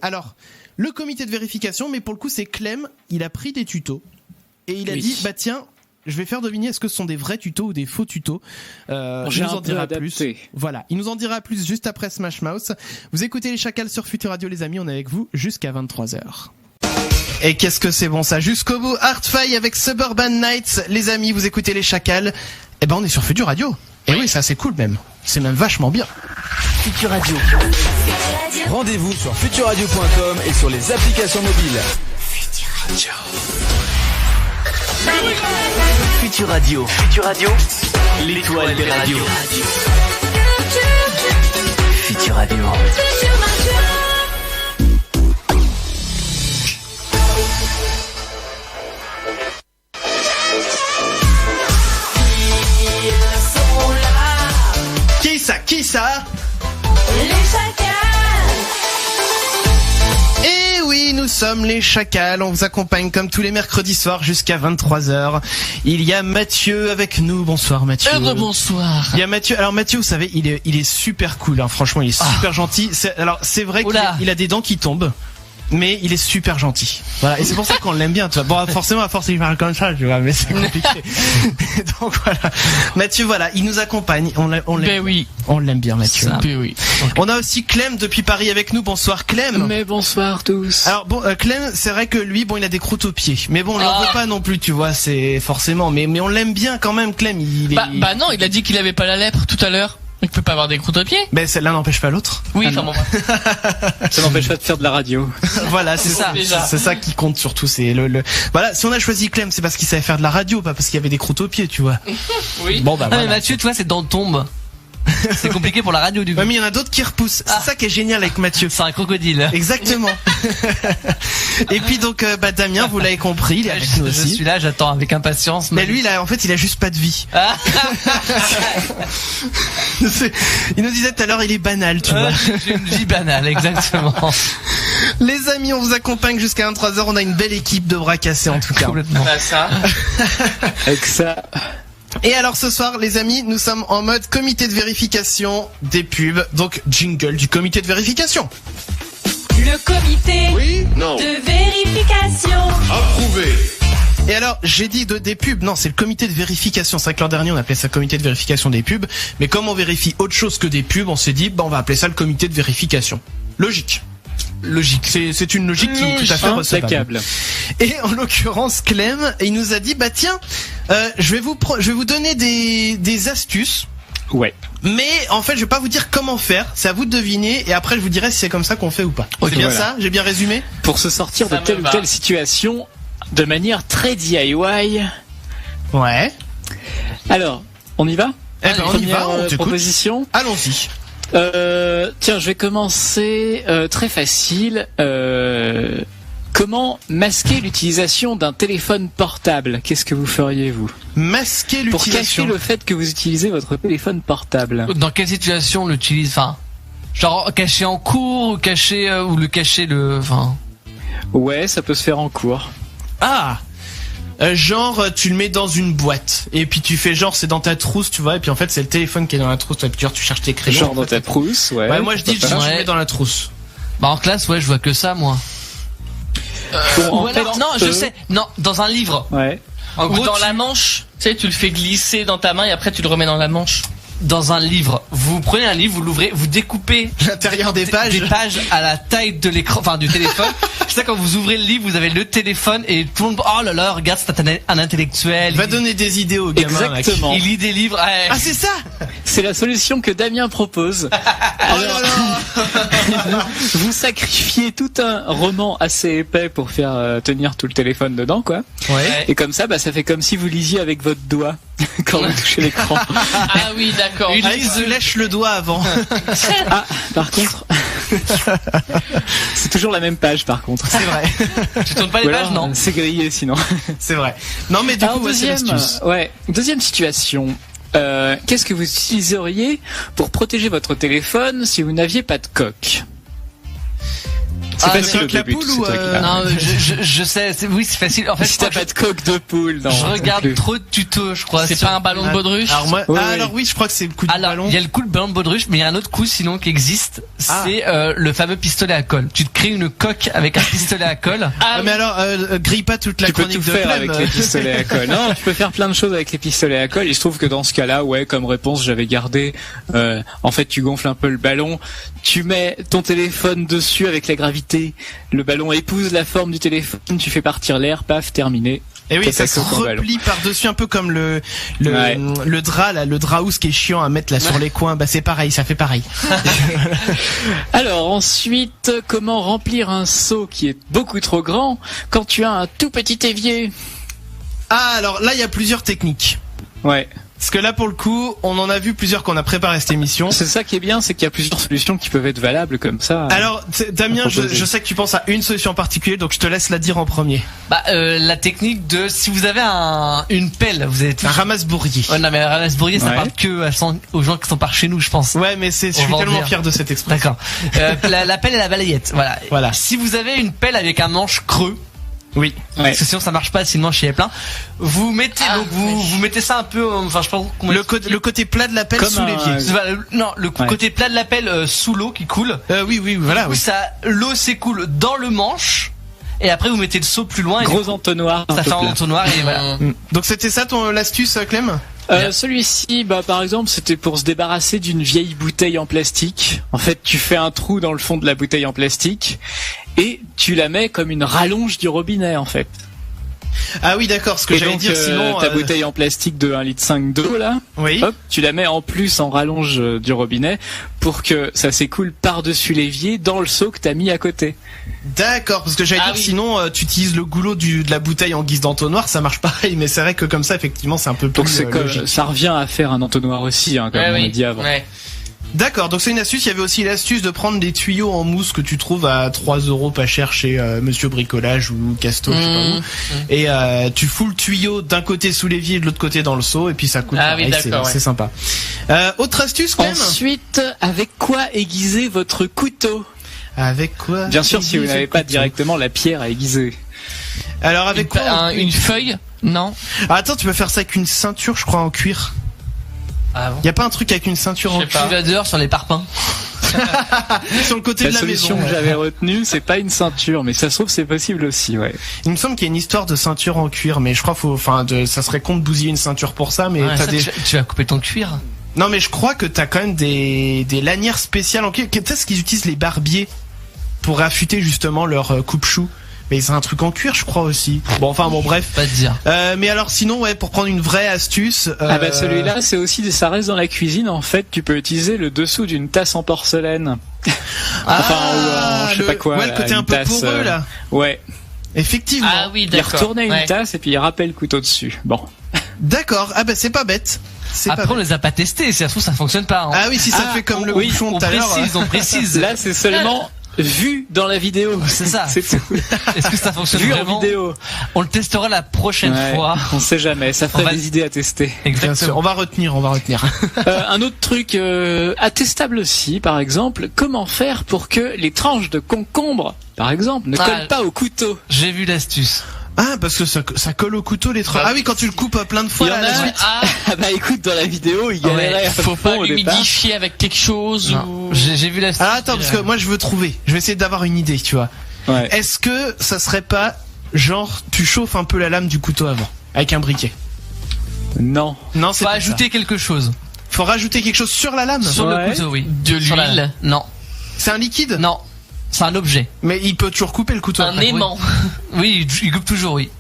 alors le comité de vérification, mais pour le coup c'est Clem. Il a pris des tutos et il a dit bah tiens, je vais faire deviner est-ce que ce sont des vrais tutos ou des faux tutos. Il nous en dira plus. Voilà, il nous en dira plus juste après Smash Mouth. Vous écoutez les Chacals sur Futur Radio les amis, on est avec vous jusqu'à 23h. Et qu'est-ce que c'est bon ça, jusqu'au bout. Artfire avec Suburban Nights, les amis, vous écoutez les Chacals. Et on est sur Futur Radio. Et oui, ça c'est cool même. C'est même vachement bien. Futur Radio. Rendez-vous sur futurradio.com et sur les applications mobiles. Futur Radio. Futur Radio. Futur Radio. L'étoile des radios. Futur Radio. Qui ça Les Chacals. Et oui, nous sommes les Chacals, on vous accompagne comme tous les mercredis soirs jusqu'à 23h. Il y a Mathieu avec nous, bonsoir Mathieu. Bonsoir. Il y a Mathieu, alors Mathieu vous savez, il est super cool, franchement il est super gentil. C'est vrai qu'il a des dents qui tombent. Mais il est super gentil. Voilà. Et c'est pour ça qu'on l'aime bien, tu vois. Bon, forcément, à force, il parle comme ça, tu vois, mais c'est compliqué. Donc voilà. Mathieu, voilà, il nous accompagne. On l'aime. Ben oui. On l'aime bien, Mathieu. Ben oui. Okay. On a aussi Clem depuis Paris avec nous. Bonsoir, Clem. Mais bonsoir tous. Alors bon, Clem, c'est vrai que lui, il a des croûtes aux pieds. Mais bon, on l'en veut pas non plus, tu vois, c'est forcément. Mais on l'aime bien quand même, Clem. Bah non, il a dit qu'il avait pas la lèpre tout à l'heure. Il peut pas avoir des croûtes aux pieds. Mais l'un n'empêche pas l'autre. Oui, enfin bon. Ça n'empêche pas de faire de la radio. Voilà, c'est ça. C'est ça qui compte surtout. C'est Voilà, si on a choisi Clem, c'est parce qu'il savait faire de la radio, pas parce qu'il y avait des croûtes aux pieds, tu vois. Oui. Bon bah. Ah, Voilà. mais Mathieu, tu vois, c'est dans le tombe. C'est compliqué pour la radio du coup. Ouais, mais il y en a d'autres qui repoussent. C'est ça qui est génial avec Mathieu. C'est un crocodile. Exactement. Et puis donc Damien, vous l'avez compris, il est avec nous aussi. Je suis là, j'attends avec impatience. Mais lui, en fait, il a juste pas de vie. Il nous disait tout à l'heure, il est banal, tu vois. J'ai une vie banale, exactement. Les amis, on vous accompagne jusqu'à 23h. On a une belle équipe de bras cassés en tout cas. Complètement. Bah, ça. Avec ça. Et alors ce soir, les amis, nous sommes en mode comité de vérification des pubs. Donc jingle du comité de vérification. Le comité de vérification. Approuvé. Et alors, j'ai dit des pubs. Non, c'est le comité de vérification. C'est vrai que l'an dernier, on appelait ça comité de vérification des pubs. Mais comme on vérifie autre chose que des pubs, on s'est dit, on va appeler ça le comité de vérification. Logique. C'est une logique qui est tout à fait recevable. Et en l'occurrence, Clem, il nous a dit, tiens, je vais vous donner des astuces. Ouais. Mais en fait, je vais pas vous dire comment faire. C'est à vous de deviner. Et après, je vous dirai si c'est comme ça qu'on fait ou pas. Okay, c'est bien voilà. ça? J'ai bien résumé? Pour se sortir de telle ou telle situation de manière très DIY. Ouais. Alors, on y va? On y va, on t'écoute. Proposition. Allons-y. Tiens, je vais commencer très facile. Comment masquer l'utilisation d'un téléphone portable? Qu'est-ce que vous feriez, vous? Masquer l'utilisation. Pour cacher le fait que vous utilisez votre téléphone portable. Dans quelle situation on l'utilise? Enfin, genre caché en cours ou caché ou le cacher le. Enfin. Ouais, ça peut se faire en cours. Ah. Genre tu le mets dans une boîte et puis tu fais genre c'est dans ta trousse, tu vois, et puis en fait c'est le téléphone qui est dans la trousse, et puis tu cherches tes crayons. Genre dans ta trousse, ouais. Ouais, moi je dis je le mets dans la trousse. Bah en classe, ouais, je vois que ça moi. Bon, ou alors, non, je sais, non, dans un livre. Ouais. En gros, dans la manche, tu sais, tu le fais glisser dans ta main et après tu le remets dans la manche. Dans un livre, vous prenez un livre, vous l'ouvrez, vous découpez l'intérieur des pages à la taille de l'écran, enfin du téléphone. C'est ça, quand vous ouvrez le livre, vous avez le téléphone et tout le monde, oh là là, regarde, c'est un intellectuel. Va donner des idées aux gamins. Exactement. Il lit des livres. Ouais. Ah, c'est ça. C'est la solution que Damien propose. Alors, vous sacrifiez tout un roman assez épais pour faire tenir tout le téléphone dedans, quoi. Ouais. Et comme ça, ça fait comme si vous lisiez avec votre doigt quand vous touchez l'écran. Ah oui, d'accord. Il se lèche le doigt avant. Ah, par contre, c'est toujours la même page, par contre. C'est vrai. Tu tournes pas les pages, non? C'est grillé, sinon. C'est vrai. Non, mais du coup, deuxième situation. Qu'est-ce que vous utiliseriez pour protéger votre téléphone si vous n'aviez pas de coque? C'est facile au début, ou non, je sais, oui, c'est facile. En fait, si t'as pas de coque de poule, non. Je regarde trop de tutos, je crois. C'est pas un ballon de baudruche? Alors oui, je crois que c'est le coup de ballon. Il y a le coup de ballon de baudruche, mais il y a un autre coup sinon qui existe. C'est le fameux pistolet à colle. Tu te crées une coque avec un pistolet à colle. Mais alors, grille pas toute la chronique de Clem. Tu peux tout faire avec les pistolets à colle. Non, tu peux faire plein de choses avec les pistolets à colle. Il se trouve que dans ce cas-là, ouais, comme réponse, j'avais gardé. En fait, tu gonfles un peu le ballon, tu mets ton téléphone dessus avec la gravité. Le ballon épouse la forme du téléphone, tu fais partir l'air, paf, terminé. Et oui, ça se replie par-dessus un peu comme le drap là, le drap housse qui est chiant à mettre là sur les coins. C'est pareil, ça fait pareil. Alors ensuite, comment remplir un seau qui est beaucoup trop grand quand tu as un tout petit évier? Ah, alors là, il y a plusieurs techniques. Ouais. Parce que là, pour le coup, on en a vu plusieurs qu'on a préparé cette émission. C'est ça qui est bien, c'est qu'il y a plusieurs solutions qui peuvent être valables comme ça. Alors, Damien, je sais que tu penses à une solution en particulier, donc je te laisse la dire en premier. La technique de, si vous avez une pelle, vous avez un ramasse-bourrier. Oh, non, mais un ramasse-bourrier, ça parle que aux gens qui sont par chez nous, je pense. Ouais, mais je suis tellement fier de cette expression. D'accord. La pelle et la balayette. Voilà. Si vous avez une pelle avec un manche creux, oui. Parce que sinon ça marche pas, si le manche est plein. Vous mettez vous mettez ça un peu, enfin je sais pas comment le côté plat de la pelle sous les pieds. Non, le côté plat de la pelle sous l'eau qui coule. Oui, voilà. Du coup, l'eau s'écoule dans le manche. Et après vous mettez le seau plus loin. Gros entonnoir. Ça fait un entonnoir et voilà. Donc c'était ça l'astuce, Clem? Celui-ci, par exemple, c'était pour se débarrasser d'une vieille bouteille en plastique. En fait, tu fais un trou dans le fond de la bouteille en plastique et tu la mets comme une rallonge du robinet, en fait. Ah oui, d'accord, ce que Et j'allais donc, dire, sinon... ta bouteille en plastique de 1,5 litre d'eau, là, Oui. hop, tu la mets en plus en rallonge du robinet pour que ça s'écoule par-dessus l'évier dans le seau que t'as mis à côté. D'accord, parce que j'allais dire, sinon, tu utilises le goulot de la bouteille en guise d'entonnoir, ça marche pareil, mais c'est vrai que comme ça, effectivement, c'est un peu plus Donc c'est logique. ça revient à faire un entonnoir aussi, hein, comme on a dit avant. Ouais. D'accord, donc c'est une astuce. Il y avait aussi l'astuce de prendre des tuyaux en mousse que tu trouves à 3 € pas cher chez Monsieur Bricolage ou Casto, je sais pas où. Et tu fous le tuyau d'un côté sous l'évier et de l'autre côté dans le seau, et puis ça coule. Ah oui, d'accord, c'est sympa. Autre astuce quand même. Ensuite, avec quoi aiguiser votre couteau? Avec quoi? Bien sûr, si vous n'avez pas directement la pierre à aiguiser. Alors avec quoi? Une feuille? Non. Ah, attends, tu peux faire ça avec une ceinture, je crois, en cuir. Ah bon? Y a pas un truc avec une ceinture en cuir? Tu vas dehors sur les parpaings. Sur le côté La de la solution maison. que j'avais retenue, c'est pas une ceinture, mais ça se trouve c'est possible aussi, ouais. Il me semble qu'il y a une histoire de ceinture en cuir, mais je crois ça serait con de bousiller une ceinture pour ça, mais Ouais, t'as ça, des... tu vas couper ton cuir. Non, mais je crois que t'as quand même des lanières spéciales en cuir. Qu'est-ce qu'ils utilisent les barbiers pour affûter justement leur coupe-chou? Mais c'est un truc en cuir, je crois aussi. Bon, bref. Pas te dire. Mais alors sinon, ouais, pour prendre une vraie astuce. Ah bah celui-là, c'est aussi, ça reste dans la cuisine. En fait, tu peux utiliser le dessous d'une tasse en porcelaine. Enfin, je sais pas quoi. Ouais, le côté un peu poreux là. Ouais. Effectivement. Ah oui, Il d'accord. retournait une tasse et puis il rappelle le couteau dessus. Bon. D'accord. Ah bah c'est pas bête. Après, on les a pas testés. Si ça se trouve, ça fonctionne pas. Hein. Ah oui, si ça fait comme le bouchon tout à l'heure. On précise. Là, c'est seulement vu dans la vidéo. C'est ça. C'est tout. Est-ce que ça fonctionne Vu vraiment? en vidéo. On le testera la prochaine fois. On sait jamais. Ça ferait des idées à tester. Bien sûr. On va retenir. Un autre truc attestable aussi, par exemple, comment faire pour que les tranches de concombre, par exemple, ne collent pas au couteau? J'ai vu l'astuce. Ah, parce que ça colle au couteau les tranches. Ah oui, quand tu le coupes plein de fois Il y en à la a. suite. Ah bah écoute, dans la vidéo, il galérait. Faut pas l'humidifier avec quelque chose ou... J'ai vu l'astuce. Ah, attends, parce que moi je veux trouver. Je vais essayer d'avoir une idée, tu vois. Ouais. Est-ce que ça serait pas genre tu chauffes un peu la lame du couteau avant avec un briquet? Non. Non, c'est Faut pas ajouter ça. quelque chose. Faut rajouter quelque chose sur la lame. Sur le couteau, oui. De l'huile? Non. C'est un liquide? Non. C'est un objet. Mais il peut toujours couper le couteau. Un après. aimant. Oui, il coupe toujours, oui.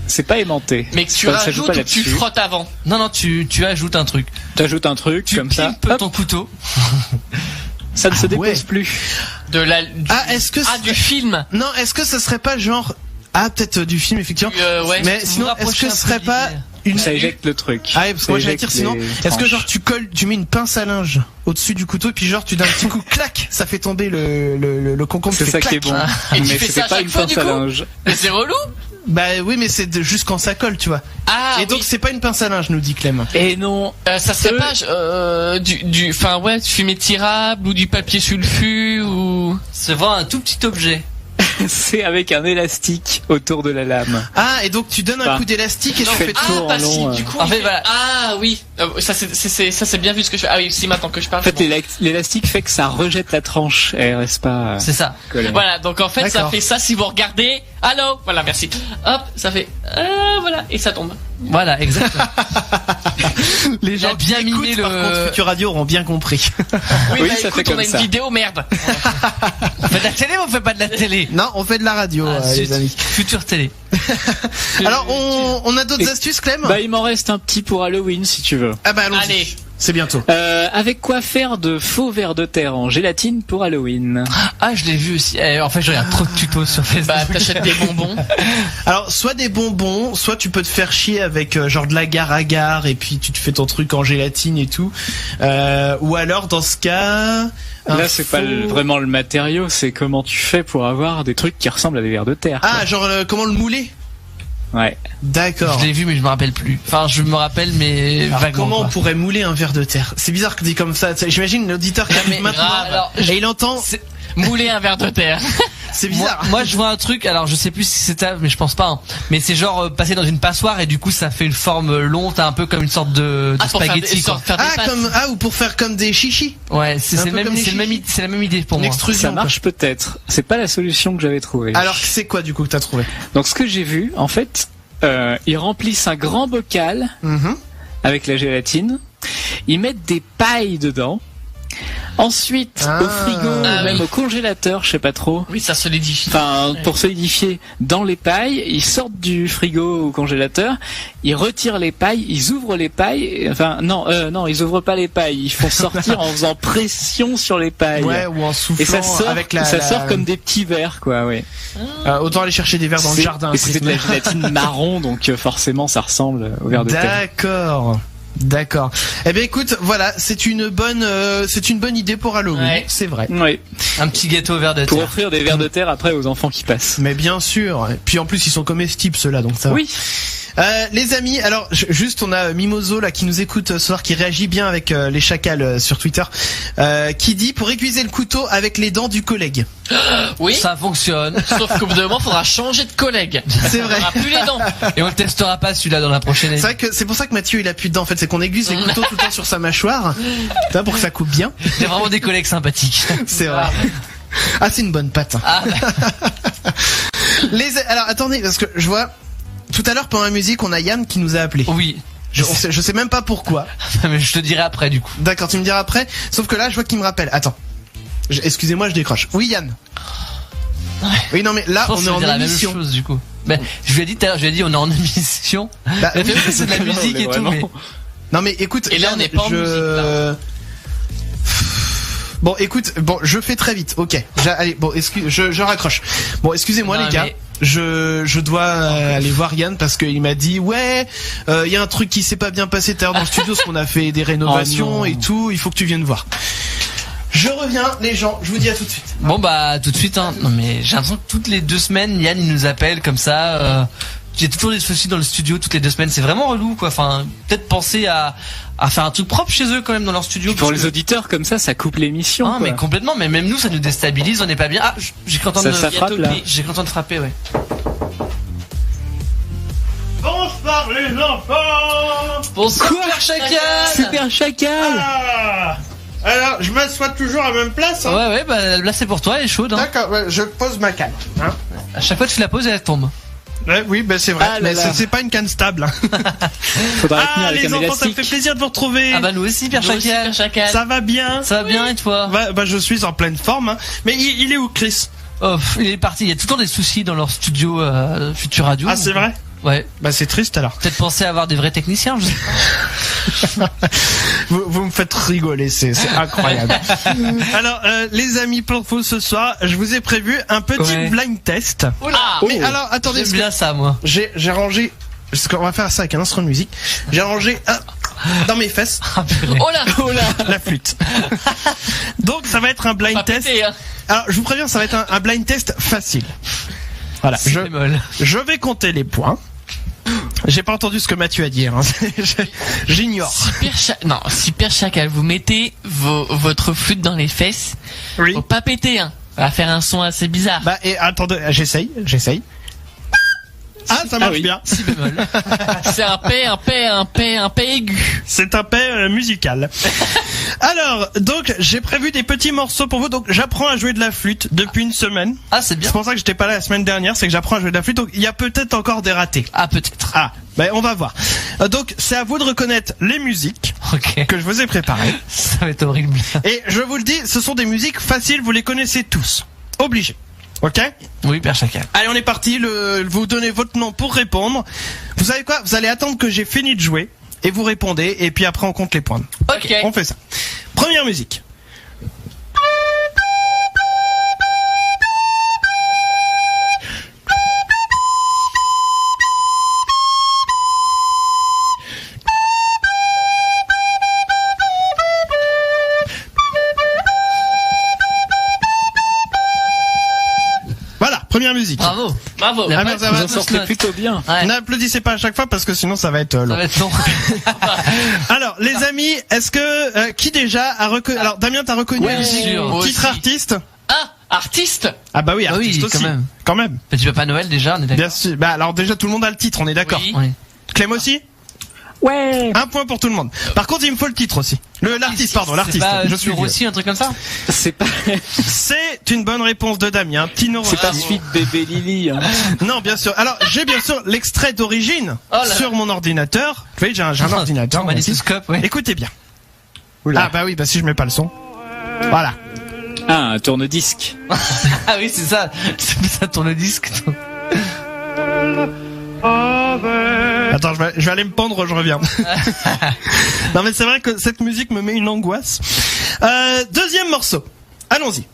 C'est pas aimanté. Mais que tu Ça joue rajoutes pas ou que tu là-dessus. frottes avant? Non, tu ajoutes un truc. T'ajoutes un truc Tu comme ça. pimpes ton couteau. Ça ne se dépose ouais. plus. Est-ce que du film? Non, est-ce que ça serait pas genre peut-être du film effectivement. Ouais. Mais Vous sinon, est-ce rapprochez que un ce peu serait de pas l'idée. une Ça éjecte le truc. Ah ouais, parce que moi j'allais dire sinon, est-ce que genre tu mets une pince à linge au-dessus du couteau et puis genre tu donnes un petit coup, clac, ça fait tomber le concombre. C'est ça qui est bon. Et tu Mais fais c'était ça à pas chaque une fois, pince du à coup? linge. Mais c'est relou. Bah oui, mais c'est juste quand ça colle, tu vois. Ah, et donc oui. c'est pas une pince à linge, nous dit Clem. Et non. Ça serait pas du fumée tirable ou du papier sulfu ou... C'est vraiment un tout petit objet. C'est avec un élastique autour de la lame. Ah, et donc tu donnes un coup d'élastique et tu fais tour en long. du coup, En fait, voilà. Ah oui, ça c'est bien vu ce que je fais. Ah oui, si maintenant que je parle. En fait, c'est bon. l'élastique fait que ça rejette la tranche. Elle reste pas. C'est ça. collée. Voilà, donc en fait ça D'accord. fait ça si vous regardez. Allô, voilà, merci. Hop, ça fait voilà et ça tombe. Voilà, exactement. Les gens Il a bien qui mimé écoutent, par le- contre, Futur Radio auront bien compris. Oui, bah, ça écoute, fait comme on a ça. une vidéo, merde. On fait de la télé ou on fait pas de la télé? Non, on fait de la radio, les amis. Future télé. Alors, on a d'autres Et- astuces, Clem? Bah, il m'en reste un petit pour Halloween si tu veux. Ah bah allons-y. Allez. C'est bientôt. Avec quoi faire de faux vers de terre en gélatine pour Halloween? Ah, je l'ai vu aussi. En fait, je regarde trop de tutos sur Facebook. Bah t'achètes des bonbons. Alors, soit des bonbons, soit tu peux te faire chier avec genre de l'agar-agar et puis tu te fais ton truc en gélatine et tout. Ou alors, dans ce cas... Là, c'est pas vraiment le matériau, c'est comment tu fais pour avoir des trucs qui ressemblent à des vers de terre. Ah, genre comment le mouler? Ouais. D'accord. Je l'ai vu, mais je me rappelle plus. Enfin, je me rappelle, mais Alors, vaguement. comment on quoi. pourrait mouler un ver de terre? C'est bizarre que dit comme ça. J'imagine l'auditeur qui arrive maintenant alors, et il entend. Mouler un verre de terre. C'est bizarre. Moi, je vois un truc. Alors, je sais plus si c'est ça, mais je pense pas. Hein. Mais c'est genre passer dans une passoire et du coup, ça fait une forme longue, un peu comme une sorte de Pour faire spaghetti. quoi. faire des pâtes. Ou pour faire comme des chichis. Ouais, c'est Un le peu même, comme les c'est le même, chichis. c'est la même idée pour Une moi. extrusion. Ça marche peut-être. C'est pas la solution que j'avais trouvée. Alors, c'est quoi du coup que t'as trouvé? Donc, ce que j'ai vu, en fait, ils remplissent un grand bocal avec la gélatine. Ils mettent des pailles dedans. Ensuite, au frigo, ou même au congélateur, je sais pas trop. Oui, ça solidifie. Enfin, pour solidifier dans les pailles, ils sortent du frigo au congélateur, ils retirent les pailles, ils ouvrent les pailles, enfin, non, ils ouvrent pas les pailles, ils font sortir en faisant pression sur les pailles. Ouais, ou en soufflant. Et ça sort, avec sort comme des petits verres, quoi, ouais. Autant aller chercher des verres dans le jardin. Et c'est de la gélatine marron, donc forcément, ça ressemble au verre de terre. D'accord. Eh bien écoute, voilà, c'est une bonne idée pour Halloween, c'est vrai. Oui. Un petit gâteau au verre de terre. Pour offrir des verres de terre après aux enfants qui passent. Mais bien sûr. Et puis en plus ils sont comestibles ceux-là, donc ça va. Oui. Les amis, alors juste on a Mimoso là qui nous écoute ce soir, qui réagit bien avec les chacals sur Twitter, qui dit pour aiguiser le couteau avec les dents du collègue. Oui, ça fonctionne. Sauf qu'au bout d'un moment, faudra changer de collègue. C'est vrai. On aura plus les dents. Et on le testera pas celui-là dans la prochaine. C'est vrai que c'est pour ça que Mathieu il a plus de dents. En fait, c'est qu'on aiguise les couteaux tout le temps sur sa mâchoire, pour que ça coupe bien. Il y a vraiment des collègues sympathiques. C'est vrai. Ah, c'est une bonne patte. Ah, alors attendez, parce que je vois tout à l'heure pendant la musique, on a Yann qui nous a appelé. Oui. Je sais même pas pourquoi. Mais je te dirai après du coup. D'accord, tu me diras après. Sauf que là, je vois qu'il me rappelle. Attends. Excusez-moi, je décroche. Oui, Yann. Ouais. Oui, non mais là, on est en la émission. Même chose, du coup. Ben, je lui ai dit tout à l'heure, on est en émission. Bah, oui, c'est de la musique et tout. Mais... Non mais écoute. Et là, Yann, on n'est pas en musique. Là. Bon, écoute, je fais très vite. Ok. Allez, bon, je raccroche. Bon, excusez-moi les gars. Je dois aller voir Yann parce qu'il m'a dit ouais, il y a un truc qui s'est pas bien passé tout à l'heure dans le studio, parce qu'on a fait des rénovations et tout. Il faut que tu viennes voir. Je reviens, les gens. Je vous dis à tout de suite. Bon bah tout de suite. Hein. Non mais j'ai l'impression que toutes les 2 semaines, Yann il nous appelle comme ça. J'ai toujours des soucis dans le studio toutes les 2 semaines. C'est vraiment relou quoi. Enfin, peut-être penser à faire un truc propre chez eux quand même dans leur studio. Pour les auditeurs comme ça coupe l'émission. Ah mais complètement. Mais même nous, ça nous déstabilise. On n'est pas bien. Ah, j'ai content de frappe, là. J'ai content de frapper, ouais. Bonsoir les enfants. Bonsoir Chacal. Super Chacal. Ah. Alors, je m'assois toujours à la même place. Hein. Ouais, bah là c'est pour toi, elle est chaude. Hein. D'accord, ouais, je pose ma canne. Hein. À chaque fois que tu la poses, elle tombe. Ouais, oui, bah c'est vrai. Mais c'est pas une canne stable. Faudra tenir avec les un enfants, élastique. ça me fait plaisir de vous retrouver. Ah bah nous aussi, Pierre Chacal. Ça va bien. Ça va bien et toi? Bah je suis en pleine forme. Hein. Mais il est où, Chris? Oh, il est parti. Il y a tout le temps des soucis dans leur studio Future Radio. Ah c'est vrai? Ouais. Bah c'est triste alors. Peut-être penser à avoir des vrais techniciens, je sais pas. vous me faites rigoler, c'est incroyable. Alors les amis, pour vous ce soir, je vous ai prévu un petit blind test. Mais alors attendez, j'aime bien ça moi. J'ai rangé, parce qu'on va faire ça avec un instrument de musique. J'ai rangé dans mes fesses. Oh là, la flûte. Donc ça va être un blind test. Péter, hein. Alors je vous préviens, ça va être un blind test facile. Voilà, je vais compter les points. J'ai pas entendu ce que Mathieu a dit. Hein. J'ignore. Super Chacal, vous mettez votre flûte dans les fesses. Oui. Faut pas péter, hein. Ça va faire un son assez bizarre. Bah et attendez, j'essaye. Ah, ça marche bien. Si bémol. C'est un P aigu. C'est un P musical. Alors, donc, j'ai prévu des petits morceaux pour vous. Donc, j'apprends à jouer de la flûte depuis une semaine. Ah, c'est bien. C'est pour ça que j'étais pas là la semaine dernière, c'est que j'apprends à jouer de la flûte. Donc, il y a peut-être encore des ratés. Ah, peut-être. Ah, ben, on va voir. Donc, c'est à vous de reconnaître les musiques que je vous ai préparées. Ça va être horrible. Et je vous le dis, ce sont des musiques faciles, vous les connaissez tous. Obligé. Ok? Oui, Père Chacal. Allez, on est parti. Vous donnez votre nom pour répondre. Vous savez quoi? Vous allez attendre que j'ai fini de jouer et vous répondez. Et puis après, on compte les points. Ok. On fait ça. Première musique. Première musique. Bravo. Vous en sortez plutôt bien. Ouais. N'applaudissez pas à chaque fois parce que sinon ça va être long. Ça va être long. Alors, les amis, est-ce que qui déjà a reconnu? Alors, Damien, t'as reconnu Ouais, sûr. titre artiste? Ah, artiste. Ah bah oui, artiste aussi. Quand même. Petit Papa Noël déjà, on est d'accord. Bien sûr. Bah alors déjà tout le monde a le titre, on est d'accord. Oui. Clem aussi? Ouais. Un point pour tout le monde. Par contre, il me faut le titre aussi. L'artiste, pardon, l'artiste. Je suis aussi un truc comme ça. C'est pas. C'est une bonne réponse de Damien. Tino. C'est pas suite bébé Lily. Hein. Non, bien sûr. Alors, j'ai bien sûr l'extrait d'origine sur mon ordinateur. Vous voyez, j'ai un ordinateur. Magnétoscope, ouais. Écoutez bien. Oula. Ah bah oui, bah si je mets pas le son. Voilà. Ah, un tourne-disque. Ah oui, c'est ça. C'est ça, tourne-disque. Attends, je vais aller me pendre, je reviens. Non mais c'est vrai que cette musique me met une angoisse. Deuxième morceau. Allons-y.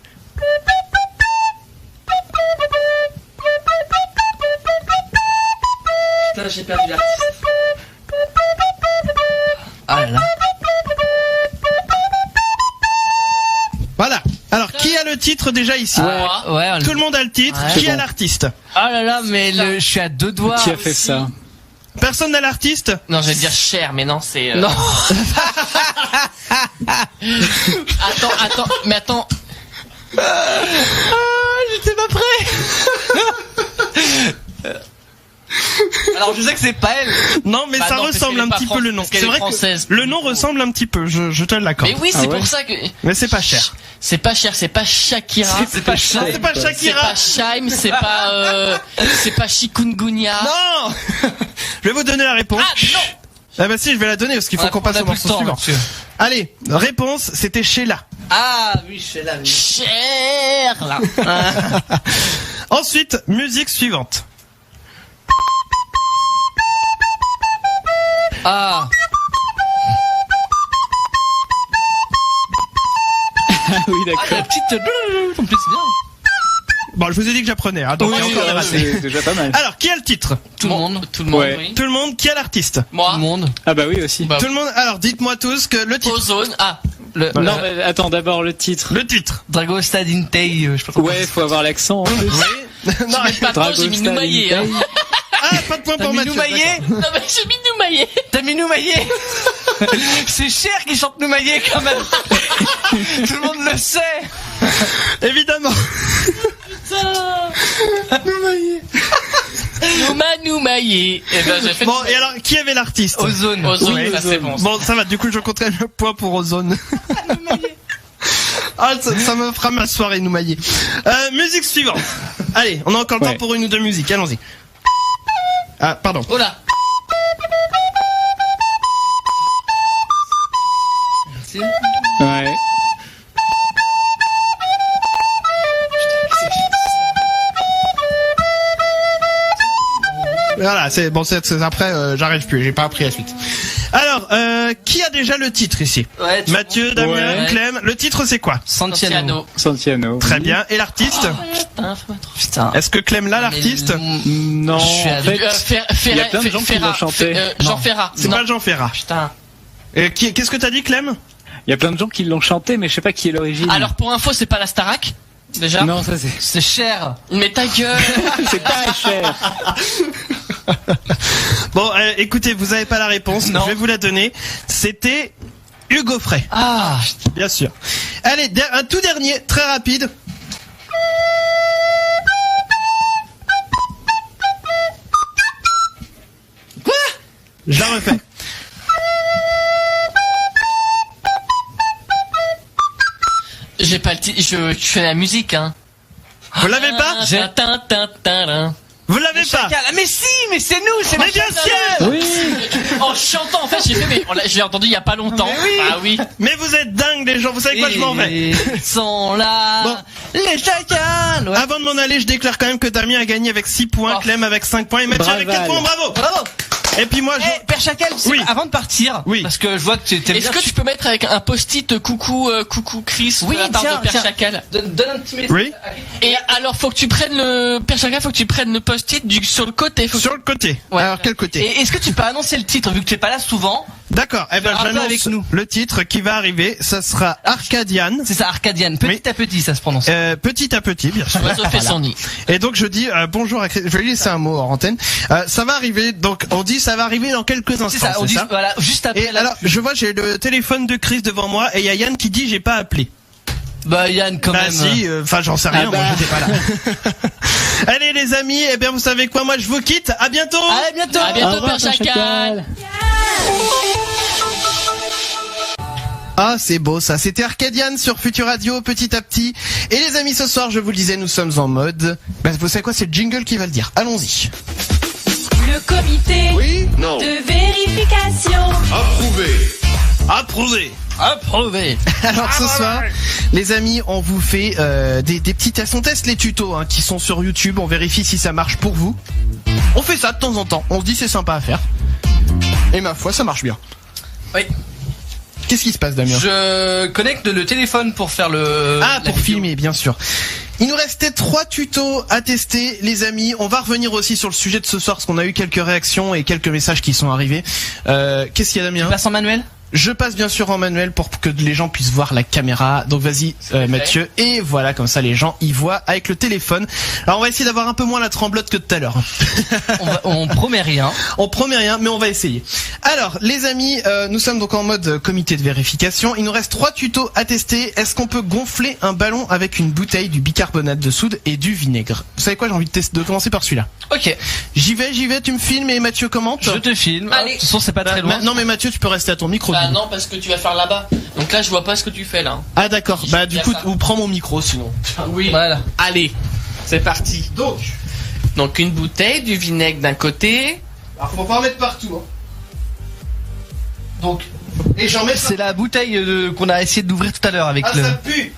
Putain, j'ai perdu l'artiste. Ah là là. Voilà. Alors, qui a le titre déjà ici? Ouais. Tout le monde a le titre. Ouais. Qui a l'artiste? Ah là là, mais je suis à deux doigts. Qui a fait ça? Personne n'a l'artiste? Non, je vais dire Cher, mais non, c'est... Non. Attends. J'étais pas prêt. Alors je sais que c'est pas elle. Non, mais ça non, ressemble un petit peu le nom. C'est vrai que le nom ressemble un petit peu, je te l'accorde. Mais oui, c'est pour ça que... Mais c'est pas Cher. C'est pas Cher, c'est pas Shakira. C'est pas Shakira. C'est pas Shakira. C'est pas Shaim, c'est pas Chikungunya. Non. Je vais vous donner la réponse. Ah non. Ah bah si, je vais la donner parce qu'il faut qu'on passe au morceau suivant. Allez, réponse, c'était Sheila. Ah oui, Sheila. Oui. Cher là. Ensuite, musique suivante. Ah. Ah oui, d'accord. La petite. En plus, c'est bien. Bon, je vous ai dit que j'apprenais, hein, donc il y a encore des ratés. C'est déjà pas mal. Alors, qui a le titre? Tout le monde. Tout le monde, Ouais. oui. Tout le monde, qui a l'artiste? Moi. Tout le monde. Ah bah oui aussi. Bah, Tout le monde, alors dites-moi tous que le titre. Ozone. Ah. Non, mais attends, d'abord le titre. Le titre. Dragostad Intei, je sais pas trop. Ouais, faut avoir l'accent en plus. Non, J'ai pas trop, j'ai mis Noumaillé. Hein. ah, pas de point pour Mathieu. Noumaillé. Non, mais j'ai mis Noumaillé. T'as mis Noumaillé. C'est Cher qui chante Noumaillé quand même. Tout le monde le sait. Évidemment. Noumaillé. Et ben, j'ai fait. Bon, et alors, qui avait l'artiste? Ozone. Ozone, Oui, ça c'est bon. Bon, ça va, du coup, je compterai le point pour Ozone. Ah, ça me fera ma soirée, Noumaillé. Musique suivante. Allez, on a encore le temps pour une ou deux musiques, allons-y. Ah, pardon. Oh là. Ouais. Voilà, c'est bon, c'est après, j'arrive plus, j'ai pas appris la suite. Alors, qui a déjà le titre ici? Ouais, Mathieu, Damien, Clem. Le titre c'est quoi? Santiano. Très bien. Et l'artiste? Putain. Est-ce que Clem l'a l'artiste? Non. En fait, il y a plein de gens qui l'ont chanté. Jean Ferrat. C'est pas Jean Ferrat. Putain. Qu'est-ce que t'as dit, Clem? Il y a plein de gens qui l'ont chanté, mais je sais pas qui est l'origine. Alors pour info, c'est pas la Starac déjà? Non, ça c'est. C'est Cher. Mais ta gueule. C'est pas Cher. Bon, écoutez, vous avez pas la réponse. Non. Je vais vous la donner. C'était Hugo Frey. Ah. Bien sûr. Allez, un tout dernier, très rapide. Quoi? Je la refais. J'ai pas le titre. Je fais la musique, hein. Vous l'avez pas? Vous l'avez pas? Ah, mais si, mais c'est nous, c'est Mais bien sûr! Oui. En chantant, en fait, j'ai fait, mais j'ai entendu il y a pas longtemps. Mais oui. Ah oui. Mais vous êtes dingues, les gens. Vous savez quoi, je m'en vais. Ils sont là. Bon. Les chacals. Ouais. Avant de m'en aller, je déclare quand même que Damien a gagné avec 6 points, Oh. Clem avec 5 points et Mathieu avec 4 points. Bravo! Bravo. Et puis moi, je... Père Chacal, tu sais, Oui. avant de partir, Oui. parce que je vois que t'aimes Est-ce bien. que tu peux mettre avec un post-it coucou Chris Oui, de la part tiens, de Père tiens. Chacal? Donne un petit message. Oui. Et alors, faut que tu prennes le Père Chacal, faut que tu prennes le post-it sur le côté. Sur le côté. Ouais. Alors, quel côté? Et est-ce que tu peux annoncer le titre, vu que t'es pas là souvent? D'accord. Eh ben, Un peu j'annonce avec nous. le titre qui va arriver. Ça sera Arcadian. C'est ça, Arcadian. Petit à petit, ça se prononce. Petit à petit, bien sûr. L'oiseau fait son nid. Et donc, je dis bonjour à Chris. Je vais lui laisser un mot en antenne. Ça va arriver. Donc, on dit ça va arriver dans quelques instants. C'est ça, on dit, voilà, juste après. Et alors, je vois, j'ai le téléphone de Chris devant moi et il y a Yann qui dit j'ai pas appelé. Bah, Yann, quand même. Si, enfin, j'en sais rien, moi, j'étais pas là. Allez, les amis, eh bien, vous savez quoi, moi, je vous quitte. À bientôt! À bientôt! À bientôt, Père Chacal! Ah, c'est beau ça. C'était Arcadian sur Futur Radio, petit à petit. Et les amis, ce soir, je vous le disais, nous sommes en mode... Ben, vous savez quoi, c'est le jingle qui va le dire. Allons-y. Le comité Oui? Non. de vérification. Approuvé. Approuvé. Approuvé. Alors ce soir, les amis, on vous fait des petits tests. On teste les tutos qui sont sur YouTube. On vérifie si ça marche pour vous. On fait ça de temps en temps. On se dit c'est sympa à faire. Et ma foi, ça marche bien. Oui. Qu'est-ce qui se passe, Damien? Je connecte le téléphone pour faire le... pour filmer, bien sûr. Il nous restait 3 tutos à tester, les amis. On va revenir aussi sur le sujet de ce soir, parce qu'on a eu quelques réactions et quelques messages qui sont arrivés. Qu'est-ce qu'il y a, Damien? Tu passes en manuel? Je passe bien sûr en manuel pour que les gens puissent voir la caméra. Donc vas-y Mathieu, et voilà, comme ça les gens y voient avec le téléphone. Alors on va essayer d'avoir un peu moins la tremblote que tout à l'heure. On promet rien. On promet rien, mais on va essayer. Alors les amis, nous sommes donc en mode comité de vérification. Il nous reste 3 tutos à tester. Est-ce qu'on peut gonfler un ballon avec une bouteille, du bicarbonate de soude et du vinaigre? Vous savez quoi, j'ai envie de commencer par celui-là. Ok. J'y vais, tu me filmes et Mathieu commente. Je te filme. Allez. De toute façon c'est pas très loin. Non mais Mathieu, tu peux rester à ton micro. Bah non, parce que tu vas faire là-bas. Donc là, je vois pas ce que tu fais là. Ah d'accord, bah du coup, ou prends mon micro sinon. Oui. Voilà. Allez, c'est parti. Donc une bouteille, du vinaigre d'un côté. Alors faut pas en mettre partout. Donc, et j'en mets. C'est la bouteille qu'on a essayé d'ouvrir tout à l'heure avec le... ça pue.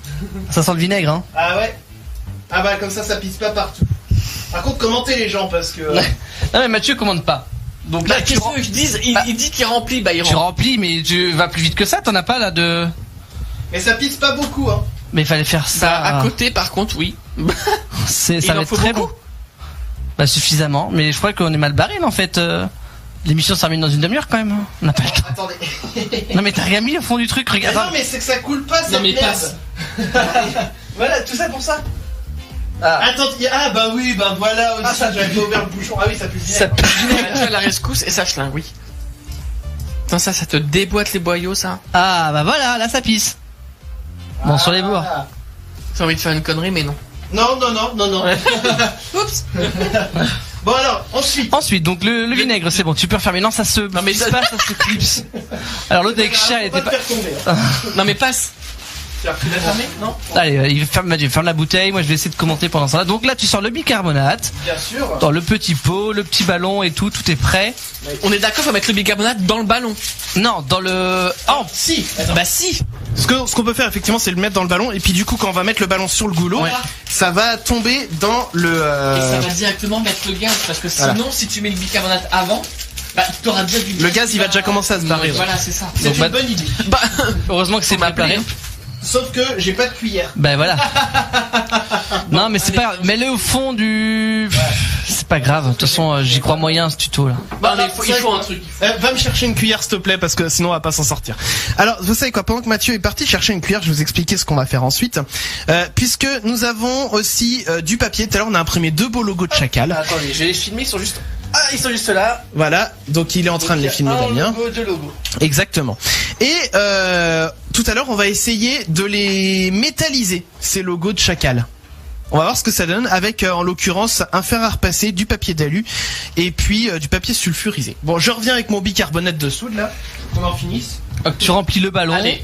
Ça sent le vinaigre, hein. Ah ouais. Ah bah comme ça pisse pas partout. Par contre, commentez les gens parce que... Non mais Mathieu commande pas. Donc là, qu'est-ce que je dis? Il dit qu'il remplit, bah il remplit. Tu remplis, mais tu vas plus vite que ça, t'en as pas là de... Mais ça pisse pas beaucoup, hein. Mais il fallait faire ça... Bah, à côté, par contre, oui. Ça va être très bon. Bah suffisamment, mais je crois qu'on est mal barré là, en fait. L'émission se termine dans une demi-heure quand même. On n'a pas le temps. Attendez. Non mais t'as rien mis au fond du truc, regarde. Non mais c'est que ça coule pas, ça mais merde. passe. Voilà, tout ça pour ça. Attends, bah oui, bah voilà aussi, j'avais pas ouvert le bouchon. Ah oui, ça pue le vinaigre. Ça pue à la rescousse et sache-la, oui. Attends, ça te déboîte les boyaux, ça. Ah bah voilà, là ça pisse. Bon, sur les bords. J'ai envie de faire une connerie, mais non. Non. Oups. Bon alors, Ensuite, donc le vinaigre, c'est bon, tu peux refermer. Non, ça se... Non mais ça se clipse. Alors l'autre avec chat, elle était pas... Non mais passe. Tu as pris la fermer? Non. Allez, il ferme la bouteille, moi je vais essayer de commenter pendant ça. Donc là tu sors le bicarbonate. Bien sûr. Dans le petit pot, le petit ballon et tout est prêt. On est d'accord, faut mettre le bicarbonate dans le ballon. Non, dans le... Oh si. Bah si. Ce qu'on peut faire effectivement, c'est le mettre dans le ballon, et puis du coup quand on va mettre le ballon sur le goulot, ça va tomber dans le... Et ça va directement mettre le gaz, parce que sinon si tu mets le bicarbonate avant... Bah, t'auras déjà du... Le gaz il va déjà commencer à se barrer. Voilà, c'est ça. C'est une bonne idée. Bah, heureusement que c'est préparé. Sauf que j'ai pas de cuillère. Ben voilà. Non mais c'est pas grave. Mets-le au fond du... C'est pas grave. De toute façon, j'y crois moyen ce tuto là. Bah, il faut un truc. Va me chercher une cuillère s'il te plaît, parce que sinon on va pas s'en sortir. Alors vous savez quoi, pendant que Mathieu est parti chercher une cuillère, je vais vous expliquer ce qu'on va faire ensuite. Puisque nous avons aussi du papier. Tout à l'heure on a imprimé 2 beaux logos de chacal. Attendez, je vais les filmer, ils sont juste là. Voilà, donc il est en train de les filmer, Damien. Deux logos. Exactement. Et tout à l'heure, on va essayer de les métalliser, ces logos de chacal. On va voir ce que ça donne avec, en l'occurrence, un fer à repasser, du papier d'alu et puis du papier sulfurisé. Bon, je reviens avec mon bicarbonate de soude là, qu'on en finisse. Tu remplis le ballon. Allez.